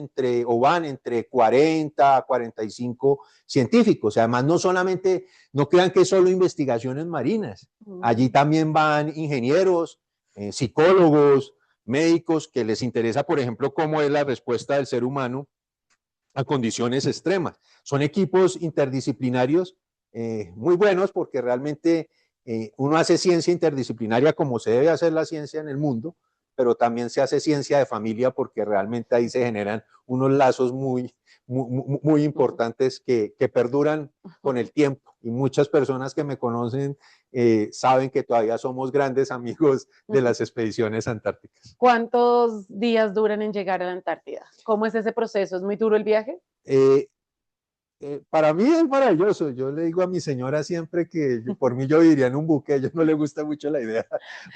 van entre 40 a 45 científicos. Además, no solamente, no crean que es solo investigaciones marinas, allí también van ingenieros, psicólogos, médicos, que les interesa, por ejemplo, cómo es la respuesta del ser humano a condiciones extremas. Son equipos interdisciplinarios muy buenos porque realmente uno hace ciencia interdisciplinaria como se debe hacer la ciencia en el mundo, pero también se hace ciencia de familia porque realmente ahí se generan unos lazos muy importantes que perduran con el tiempo. Y muchas personas que me conocen saben que todavía somos grandes amigos de las expediciones antárticas. ¿Cuántos días duran en llegar a la Antártida? ¿Cómo es ese proceso? ¿Es muy duro el viaje? Para mí es maravilloso. Yo le digo a mi señora siempre que por mí yo viviría en un buque. A ella no le gusta mucho la idea.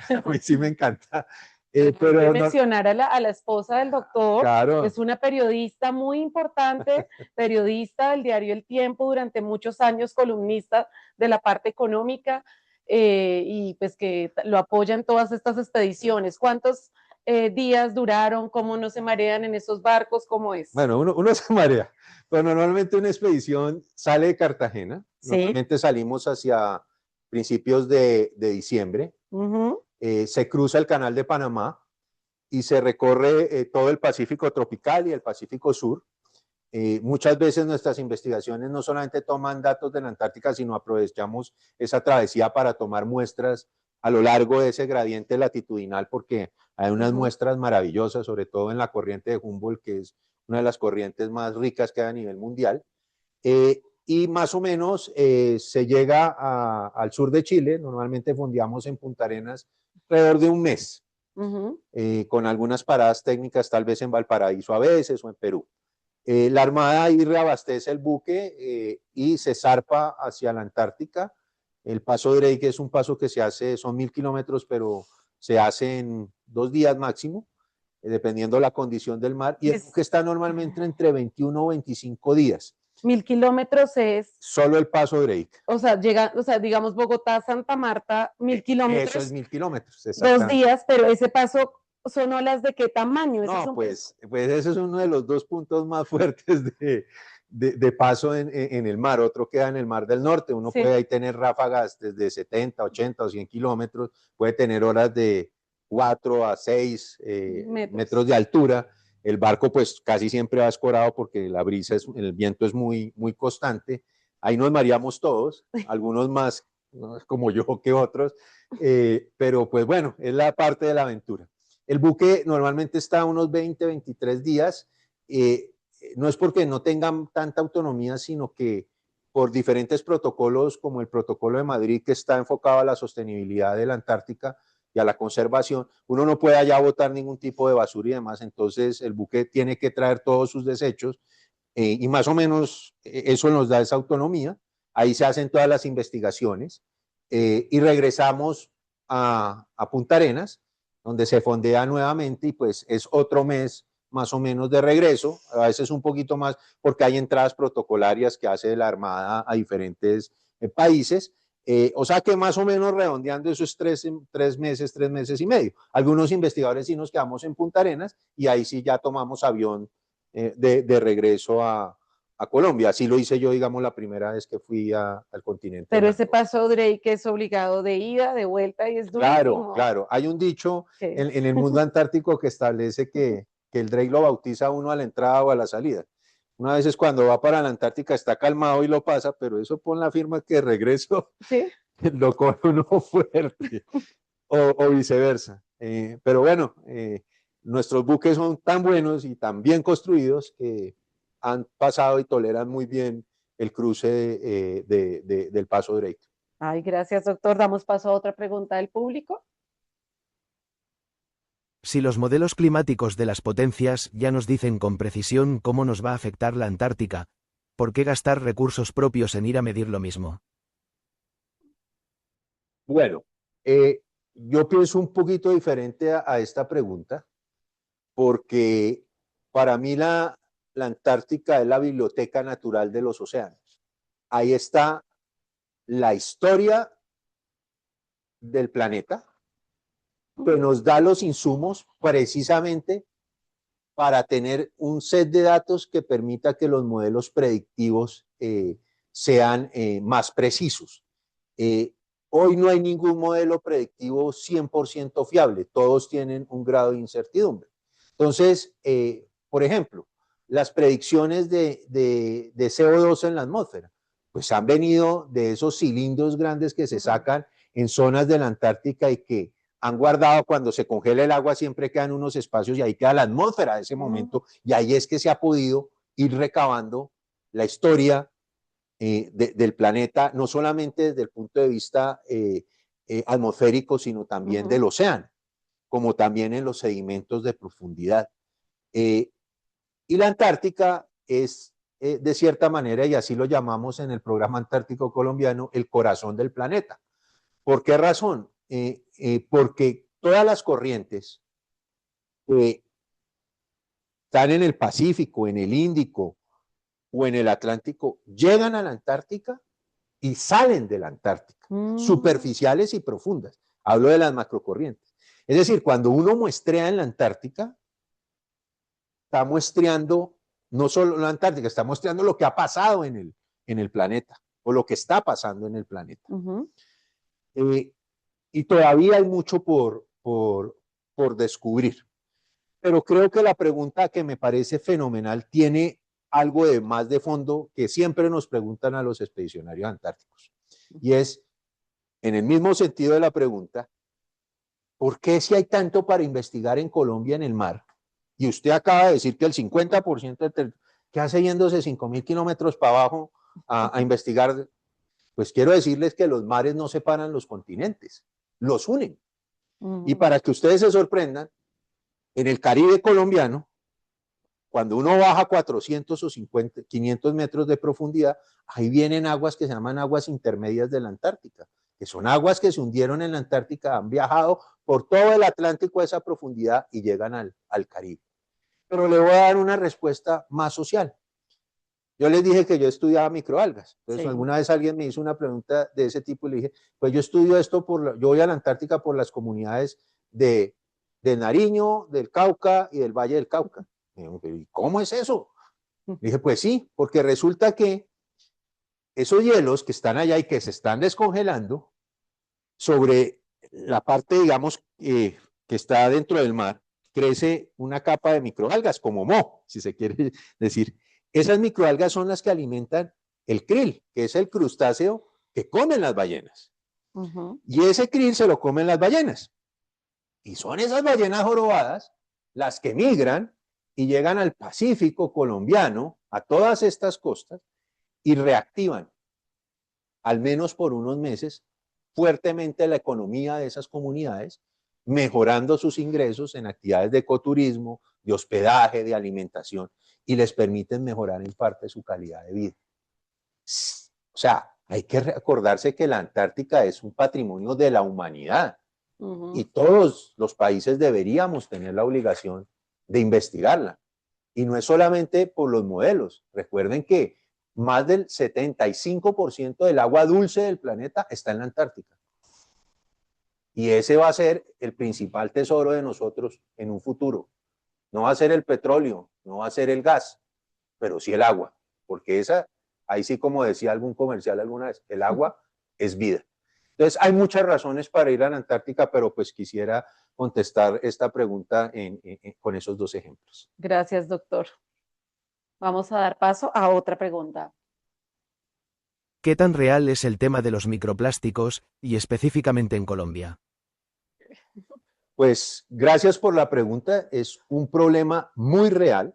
A mí sí me encanta. Pero mencionar a la esposa del doctor, claro. Es una periodista muy importante, periodista del diario El Tiempo durante muchos años, columnista de la parte económica, y pues que lo apoya en todas estas expediciones. ¿Cuántos días duraron? ¿Cómo no se marean en esos barcos? ¿Cómo es? Bueno, uno se marea, pero normalmente una expedición sale de Cartagena, ¿Sí? Normalmente salimos hacia principios de diciembre, se cruza el Canal de Panamá y se recorre todo el Pacífico tropical y el Pacífico sur. Muchas veces nuestras investigaciones no solamente toman datos de la Antártica, sino aprovechamos esa travesía para tomar muestras a lo largo de ese gradiente latitudinal, porque hay unas muestras maravillosas, sobre todo en la corriente de Humboldt, que es una de las corrientes más ricas que hay a nivel mundial. Y más o menos se llega al sur de Chile, normalmente fondeamos en Punta Arenas alrededor de un mes, con algunas paradas técnicas, tal vez en Valparaíso a veces o en Perú. La Armada ahí reabastece el buque y se zarpa hacia la Antártica. El paso Drake es un paso que se hace, son 1000 kilómetros, pero se hace en 2 días máximo, dependiendo de la condición del mar, y el buque está normalmente entre 21 o 25 días. 1000 kilómetros es... Solo el paso Drake. O sea, digamos Bogotá, Santa Marta, 1000 kilómetros. Eso es 1000 kilómetros. 2 días, pero ese paso son olas de qué tamaño. No, pues ese es uno de los 2 puntos más fuertes de paso en el mar. Otro queda en el Mar del Norte. Uno puede ahí tener ráfagas desde 70, 80 o 100 kilómetros. Puede tener horas de 4 a 6 metros de altura. El barco pues casi siempre va escorado porque la brisa, el viento es muy constante. Ahí nos mareamos todos, algunos más como yo que otros, pero pues bueno, es la parte de la aventura. El buque normalmente está a unos 20, 23 días. No es porque no tengan tanta autonomía, sino que por diferentes protocolos, como el protocolo de Madrid, que está enfocado a la sostenibilidad de la Antártica y a la conservación, uno no puede allá botar ningún tipo de basura y demás. Entonces el buque tiene que traer todos sus desechos y más o menos eso nos da esa autonomía. Ahí se hacen todas las investigaciones y regresamos a Punta Arenas, donde se fondea nuevamente y pues es otro mes más o menos de regreso, a veces un poquito más porque hay entradas protocolarias que hace la Armada a diferentes países, o sea que más o menos redondeando eso es 3 meses y medio. Algunos investigadores sí nos quedamos en Punta Arenas y ahí sí ya tomamos avión de regreso a Colombia. Así lo hice yo, digamos, la primera vez que fui al continente. Pero ese paso Drake es obligado de ida, de vuelta y es durísimo. Claro. Hay un dicho en el mundo antártico que establece que el Drake lo bautiza uno a la entrada o a la salida. Una vez cuando va para la Antártica está calmado y lo pasa, pero eso pon la firma que de regreso Sí. lo coge uno fuerte, o viceversa. Pero bueno, nuestros buques son tan buenos y tan bien construidos que han pasado y toleran muy bien el cruce del Paso Drake. Ay, gracias, doctor. Damos paso a otra pregunta del público. Si los modelos climáticos de las potencias ya nos dicen con precisión cómo nos va a afectar la Antártica, ¿por qué gastar recursos propios en ir a medir lo mismo? Bueno, yo pienso un poquito diferente a esta pregunta, porque para mí la Antártica es la biblioteca natural de los océanos. Ahí está la historia del planeta, que nos da los insumos precisamente para tener un set de datos que permita que los modelos predictivos sean más precisos. Hoy no hay ningún modelo predictivo 100% fiable, todos tienen un grado de incertidumbre. Entonces, por ejemplo, las predicciones de CO2 en la atmósfera, pues han venido de esos cilindros grandes que se sacan en zonas de la Antártica y que han guardado cuando se congela el agua, siempre quedan unos espacios y ahí queda la atmósfera de ese momento, y ahí es que se ha podido ir recabando la historia del planeta, no solamente desde el punto de vista atmosférico, sino también del océano, como también en los sedimentos de profundidad. Y la Antártica es, de cierta manera, y así lo llamamos en el programa antártico colombiano, el corazón del planeta. ¿Por qué razón? Porque todas las corrientes que están en el Pacífico, en el Índico o en el Atlántico llegan a la Antártica y salen de la Antártica, superficiales y profundas. Hablo de las macrocorrientes. Es decir, cuando uno muestrea en la Antártica, está muestreando no solo la Antártica, está muestreando lo que ha pasado en el planeta o lo que está pasando en el planeta. Y todavía hay mucho por descubrir. Pero creo que la pregunta que me parece fenomenal tiene algo de más de fondo que siempre nos preguntan a los expedicionarios antárticos. Y es, en el mismo sentido de la pregunta, ¿por qué si hay tanto para investigar en Colombia en el mar? Y usted acaba de decir que el 50% del territorio, ¿qué hace yéndose 5.000 kilómetros para abajo a investigar? Pues quiero decirles que los mares no separan los continentes, los unen. Y para que ustedes se sorprendan, en el Caribe colombiano, cuando uno baja 400 o 50, 500 metros de profundidad, ahí vienen aguas que se llaman aguas intermedias de la Antártica, que son aguas que se hundieron en la Antártica, han viajado por todo el Atlántico a esa profundidad y llegan al Caribe. Pero le voy a dar una respuesta más social. Yo les dije que yo estudiaba microalgas. Entonces, alguna vez alguien me hizo una pregunta de ese tipo y le dije, pues yo estudio esto, yo voy a la Antártica por las comunidades de Nariño, del Cauca y del Valle del Cauca. ¿Y cómo es eso? Le dije, pues sí, porque resulta que esos hielos que están allá y que se están descongelando sobre la parte, digamos, que está dentro del mar, crece una capa de microalgas, como moho, si se quiere decir. Esas microalgas son las que alimentan el krill, que es el crustáceo que comen las ballenas. Y ese krill se lo comen las ballenas. Y son esas ballenas jorobadas las que migran y llegan al Pacífico colombiano, a todas estas costas, y reactivan, al menos por unos meses, fuertemente la economía de esas comunidades, mejorando sus ingresos en actividades de ecoturismo, de hospedaje, de alimentación, y les permiten mejorar en parte su calidad de vida. O sea, hay que recordarse que la Antártica es un patrimonio de la humanidad y todos los países deberíamos tener la obligación de investigarla. Y no es solamente por los modelos. Recuerden que más del 75% del agua dulce del planeta está en la Antártica. Y ese va a ser el principal tesoro de nosotros en un futuro. No va a ser el petróleo, no va a ser el gas, pero sí el agua. Porque esa, ahí sí, como decía algún comercial alguna vez, el agua es vida. Entonces, hay muchas razones para ir a la Antártica, pero pues quisiera contestar esta pregunta con esos dos ejemplos. Gracias, doctor. Vamos a dar paso a otra pregunta. ¿Qué tan real es el tema de los microplásticos, y específicamente en Colombia? Pues gracias por la pregunta, es un problema muy real.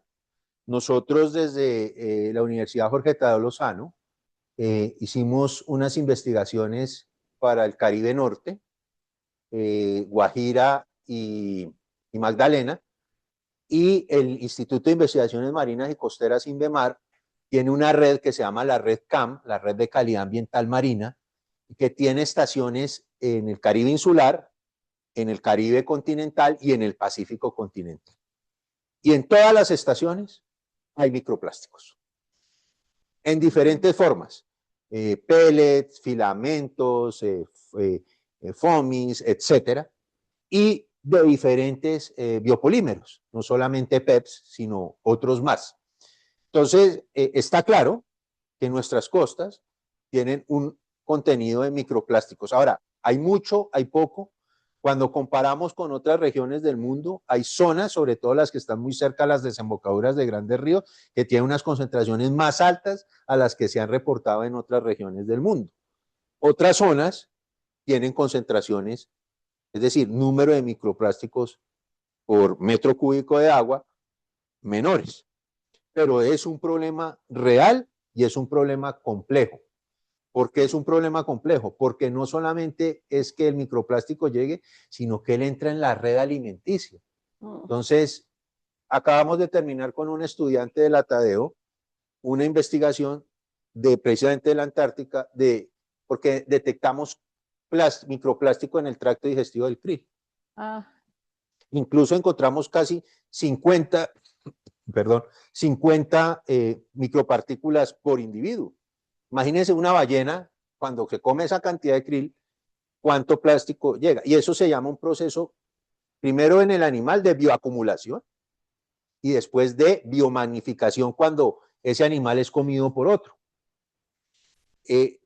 Nosotros desde la Universidad Jorge Tadeo Lozano hicimos unas investigaciones para el Caribe Norte, Guajira y Magdalena, y el Instituto de Investigaciones Marinas y Costeras INVEMAR tiene una red que se llama la Red CAM, la Red de Calidad Ambiental Marina, que tiene estaciones en el Caribe insular, en el Caribe continental y en el Pacífico continental. Y en todas las estaciones hay microplásticos, en diferentes formas, pellets, filamentos, foamies, etcétera, y de diferentes biopolímeros, no solamente PEPs, sino otros más. Entonces, está claro que nuestras costas tienen un contenido de microplásticos. Ahora, hay mucho, hay poco. Cuando comparamos con otras regiones del mundo, hay zonas, sobre todo las que están muy cerca a las desembocaduras de grandes ríos, que tienen unas concentraciones más altas a las que se han reportado en otras regiones del mundo. Otras zonas tienen concentraciones, es decir, número de microplásticos por metro cúbico de agua menores. Pero es un problema real y es un problema complejo. ¿Por qué es un problema complejo? Porque no solamente es que el microplástico llegue, sino que él entra en la red alimenticia. Entonces, acabamos de terminar con un estudiante de la Tadeo una investigación precisamente de la Antártica, porque detectamos microplástico en el tracto digestivo del krill. Incluso encontramos casi 50 micropartículas por individuo. Imagínense una ballena, cuando se come esa cantidad de krill, cuánto plástico llega. Y eso se llama un proceso, primero en el animal, de bioacumulación, y después de biomagnificación, cuando ese animal es comido por otro.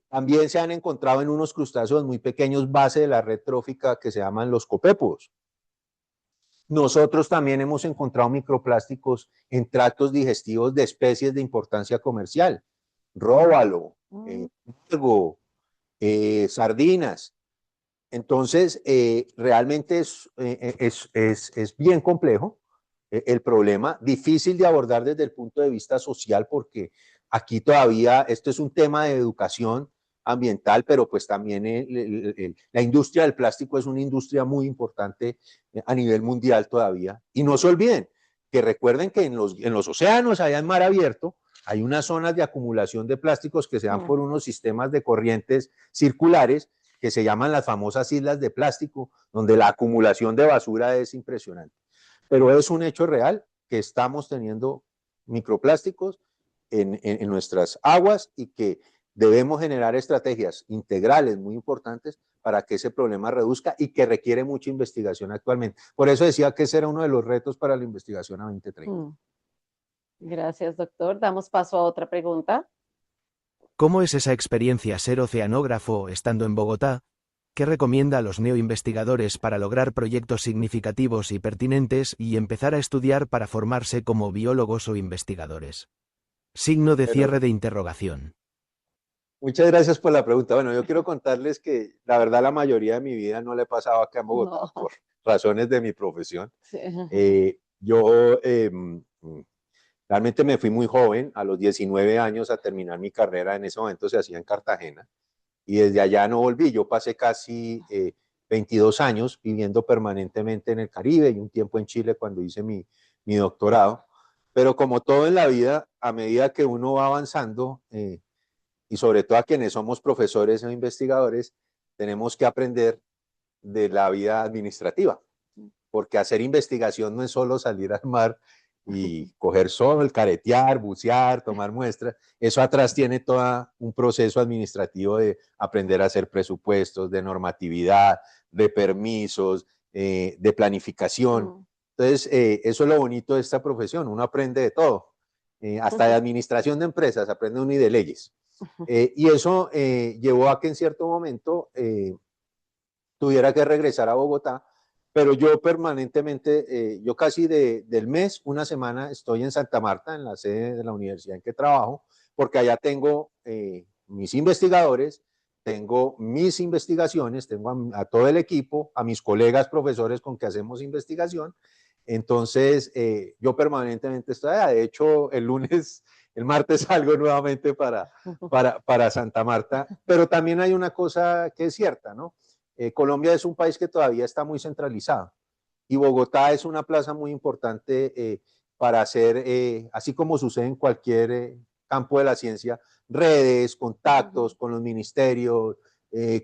También se han encontrado en unos crustáceos muy pequeños, base de la red trófica, que se llaman los copépodos. Nosotros también hemos encontrado microplásticos en tractos digestivos de especies de importancia comercial, róbalo, algo, sardinas. Entonces, realmente es bien complejo el problema, difícil de abordar desde el punto de vista social, porque aquí todavía esto es un tema de educación ambiental, pero pues también la industria del plástico es una industria muy importante a nivel mundial todavía. Y no se olviden que recuerden que en los océanos, allá en mar abierto, hay unas zonas de acumulación de plásticos que se dan por unos sistemas de corrientes circulares que se llaman las famosas islas de plástico, donde la acumulación de basura es impresionante. Pero es un hecho real que estamos teniendo microplásticos en nuestras aguas y que debemos generar estrategias integrales muy importantes para que ese problema reduzca y que requiere mucha investigación actualmente. Por eso decía que ese era uno de los retos para la investigación a 2030. Gracias, doctor. Damos paso a otra pregunta. ¿Cómo es esa experiencia ser oceanógrafo estando en Bogotá? ¿Qué recomienda a los neoinvestigadores para lograr proyectos significativos y pertinentes y empezar a estudiar para formarse como biólogos o investigadores? Signo de cierre de interrogación. Muchas gracias por la pregunta. Bueno, yo quiero contarles que la verdad la mayoría de mi vida no le he pasado acá en Bogotá por razones de mi profesión. Sí. Yo realmente me fui muy joven, a los 19 años, a terminar mi carrera. En ese momento se hacía en Cartagena. Y desde allá no volví. Yo pasé casi 22 años viviendo permanentemente en el Caribe y un tiempo en Chile cuando hice mi doctorado. Pero como todo en la vida, a medida que uno va avanzando, y sobre todo a quienes somos profesores o investigadores, tenemos que aprender de la vida administrativa, porque hacer investigación no es solo salir al mar y coger sol, caretear, bucear, tomar muestras. Eso atrás tiene todo un proceso administrativo de aprender a hacer presupuestos, de normatividad, de permisos, de planificación. Entonces, eso es lo bonito de esta profesión, uno aprende de todo, hasta de administración de empresas, aprende uno y de leyes. Y eso llevó a que en cierto momento tuviera que regresar a Bogotá pero yo permanentemente, yo casi del mes, una semana estoy en Santa Marta, en la sede de la universidad en que trabajo, porque allá tengo mis investigadores, tengo mis investigaciones, tengo a todo el equipo, a mis colegas profesores con que hacemos investigación. Entonces, yo permanentemente estoy allá. De hecho, el martes salgo nuevamente para Santa Marta, pero también hay una cosa que es cierta, ¿no? Colombia es un país que todavía está muy centralizado y Bogotá es una plaza muy importante para hacer, así como sucede en cualquier campo de la ciencia, redes, contactos con los ministerios,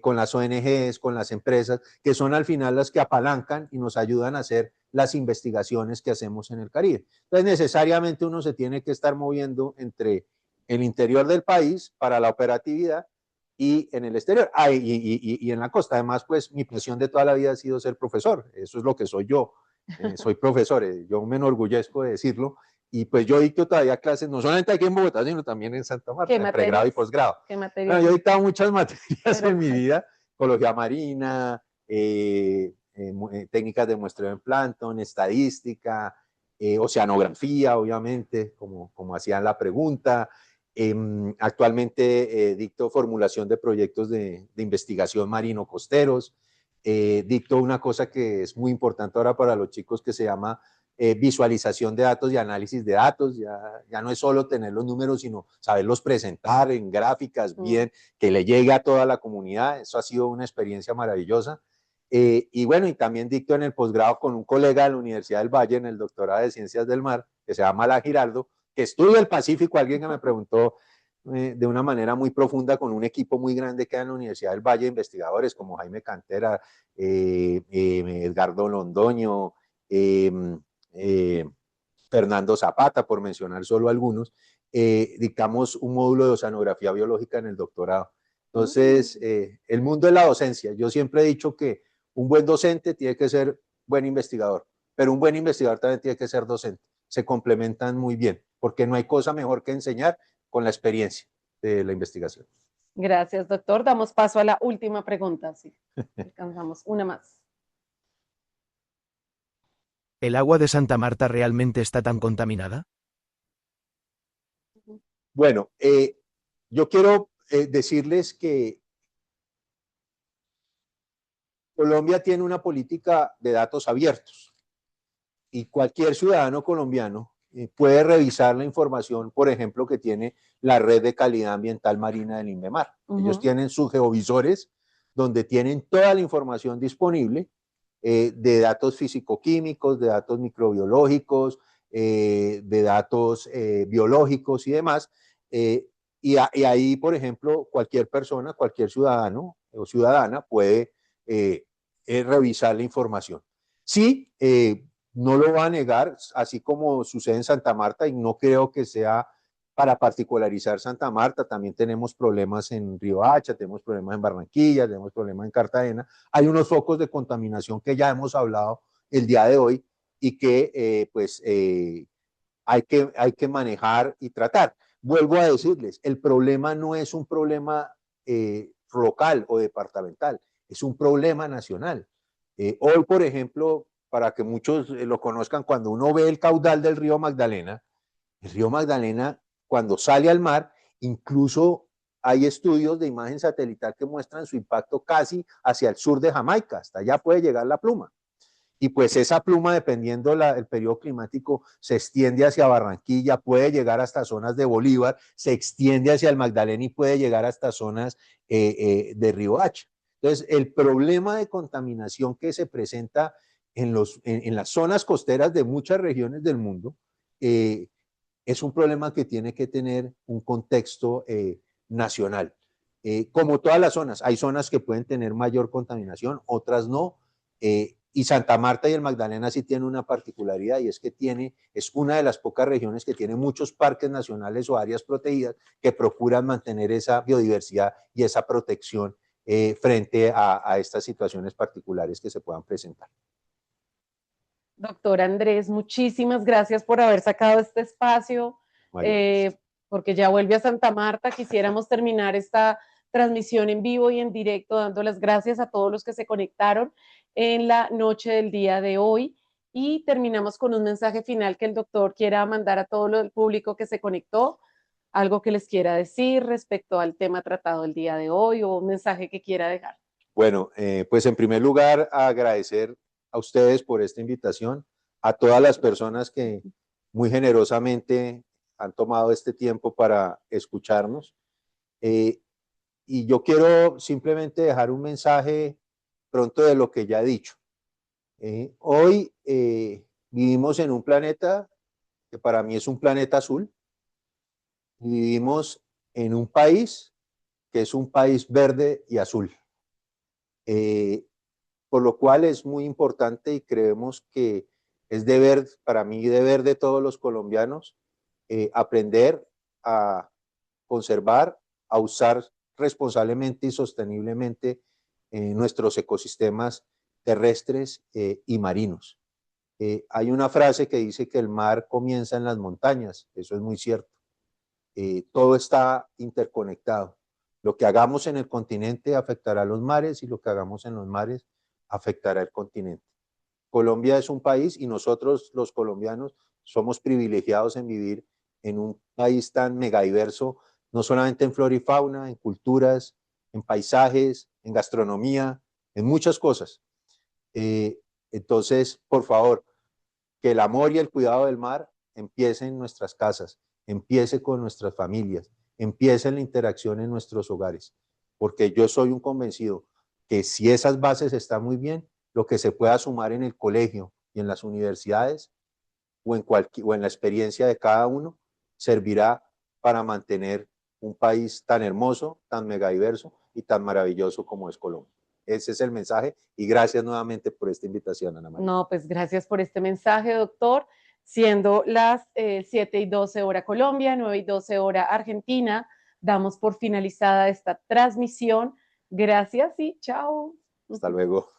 con las ONGs, con las empresas, que son al final las que apalancan y nos ayudan a hacer las investigaciones que hacemos en el Caribe. Entonces, necesariamente uno se tiene que estar moviendo entre el interior del país para la operatividad y en el exterior, y en la costa. Además, pues mi pasión de toda la vida ha sido ser profesor, eso es lo que soy yo, soy profesor, yo me enorgullezco de decirlo, y pues yo dicto todavía clases, no solamente aquí en Bogotá, sino también en Santa Marta, en pregrado y posgrado. ¿Qué materias? Bueno, yo he dictado muchas materias en mi vida, ecología marina, técnicas de muestreo en plancton, estadística, oceanografía, obviamente, como hacían la pregunta. Actualmente dicto formulación de proyectos de investigación marino-costeros. Dicto una cosa que es muy importante ahora para los chicos que se llama visualización de datos y análisis de datos. Ya no es solo tener los números, sino saberlos presentar en gráficas bien, que le llegue a toda la comunidad. Eso ha sido una experiencia maravillosa. Y bueno, y también dicto en el posgrado con un colega de la Universidad del Valle, en el doctorado de Ciencias del Mar, que se llama La Giraldo, que estudia el Pacífico, alguien que me preguntó de una manera muy profunda, con un equipo muy grande que hay en la Universidad del Valle, investigadores como Jaime Cantera, Edgardo Londoño, Fernando Zapata, por mencionar solo algunos. Dictamos un módulo de oceanografía biológica en el doctorado. Entonces, el mundo de la docencia, yo siempre he dicho que un buen docente tiene que ser buen investigador, pero un buen investigador también tiene que ser docente. Se complementan muy bien, porque no hay cosa mejor que enseñar con la experiencia de la investigación. Gracias, doctor. Damos paso a la última pregunta. Sí, alcanzamos una más. ¿El agua de Santa Marta realmente está tan contaminada? Bueno, yo quiero decirles que Colombia tiene una política de datos abiertos y cualquier ciudadano colombiano puede revisar la información, por ejemplo, que tiene la Red de Calidad Ambiental Marina del INVEMAR. Ellos tienen sus geovisores donde tienen toda la información disponible de datos físico-químicos, de datos microbiológicos, de datos biológicos y demás. Y ahí, por ejemplo, cualquier persona, cualquier ciudadano o ciudadana puede revisar la información. Sí, no lo va a negar, así como sucede en Santa Marta, y no creo que sea para particularizar Santa Marta. También tenemos problemas en Riohacha, tenemos problemas en Barranquilla, tenemos problemas en Cartagena. Hay unos focos de contaminación que ya hemos hablado el día de hoy y que hay que manejar y tratar. Vuelvo a decirles, el problema no es un problema local o departamental, es un problema nacional. Hoy, por ejemplo, para que muchos lo conozcan, cuando uno ve el caudal del río Magdalena, el río Magdalena, cuando sale al mar, incluso hay estudios de imagen satelital que muestran su impacto casi hacia el sur de Jamaica, hasta allá puede llegar la pluma. Y pues esa pluma, dependiendo el periodo climático, se extiende hacia Barranquilla, puede llegar hasta zonas de Bolívar, se extiende hacia el Magdalena y puede llegar hasta zonas de Riohacha. Entonces, el problema de contaminación que se presenta en las zonas costeras de muchas regiones del mundo es un problema que tiene que tener un contexto nacional. Como todas las zonas, hay zonas que pueden tener mayor contaminación, otras no. Y Santa Marta y el Magdalena sí tienen una particularidad, y es que es una de las pocas regiones que tiene muchos parques nacionales o áreas protegidas que procuran mantener esa biodiversidad y esa protección frente a estas situaciones particulares que se puedan presentar. Doctor Andrés, muchísimas gracias por haber sacado este espacio, porque ya vuelve a Santa Marta. Quisiéramos terminar esta transmisión en vivo y en directo, dando las gracias a todos los que se conectaron en la noche del día de hoy. Y terminamos con un mensaje final que el doctor quiera mandar a todo el público que se conectó, algo que les quiera decir respecto al tema tratado el día de hoy o un mensaje que quiera dejar. Bueno, pues en primer lugar, agradecer a ustedes por esta invitación, a todas las personas que muy generosamente han tomado este tiempo para escucharnos. Y yo quiero simplemente dejar un mensaje pronto de lo que ya he dicho. Hoy vivimos en un planeta que para mí es un planeta azul. Vivimos en un país que es un país verde y azul. Por lo cual es muy importante y creemos que es deber, para mí, deber de todos los colombianos, aprender a conservar, a usar responsablemente y sosteniblemente nuestros ecosistemas terrestres y marinos. Hay una frase que dice que el mar comienza en las montañas, eso es muy cierto. Todo está interconectado. Lo que hagamos en el continente afectará a los mares y lo que hagamos en los mares afectará al continente. Colombia es un país y nosotros los colombianos somos privilegiados en vivir en un país tan megadiverso, no solamente en flora y fauna, en culturas, en paisajes, en gastronomía, en muchas cosas. Entonces, por favor, que el amor y el cuidado del mar empiece en nuestras casas, empiece con nuestras familias, empiece en la interacción en nuestros hogares, porque yo soy un convencido que si esas bases están muy bien, lo que se pueda sumar en el colegio y en las universidades o en la experiencia de cada uno servirá para mantener un país tan hermoso, tan megadiverso y tan maravilloso como es Colombia. Ese es el mensaje y gracias nuevamente por esta invitación, Ana María. No, pues gracias por este mensaje, doctor. Siendo las 7:12 hora Colombia, 9:12 hora Argentina, damos por finalizada esta transmisión. Gracias y chao. Hasta luego.